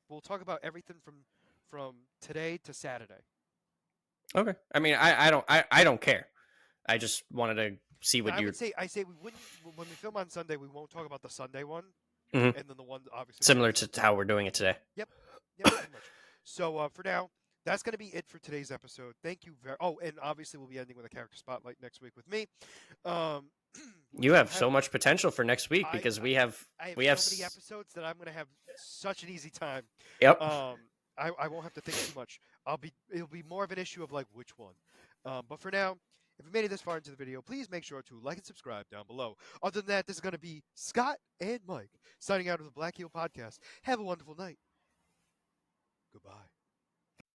Speaker 1: we'll talk about everything from today to Saturday.
Speaker 2: Okay. I mean, I don't care. I just wanted to see what you.
Speaker 1: I say we wouldn't when we film on Sunday. We won't talk about the Sunday one,
Speaker 2: and
Speaker 1: then the one obviously
Speaker 2: similar to how we're doing it today.
Speaker 1: Yep. Pretty much. So for now, that's going to be it for today's episode. Thank you very. Oh, and obviously we'll be ending with a character spotlight next week with me.
Speaker 2: You have so much potential for next week because we have
Speaker 1: so many episodes that I'm going to have such an easy time.
Speaker 2: Yep.
Speaker 1: I won't have to think too much. It'll be more of an issue of like which one. But for now, if you made it this far into the video, please make sure to like and subscribe down below. Other than that, this is going to be Scott and Mike signing out of the Black Heel Podcast. Have a wonderful night. Goodbye.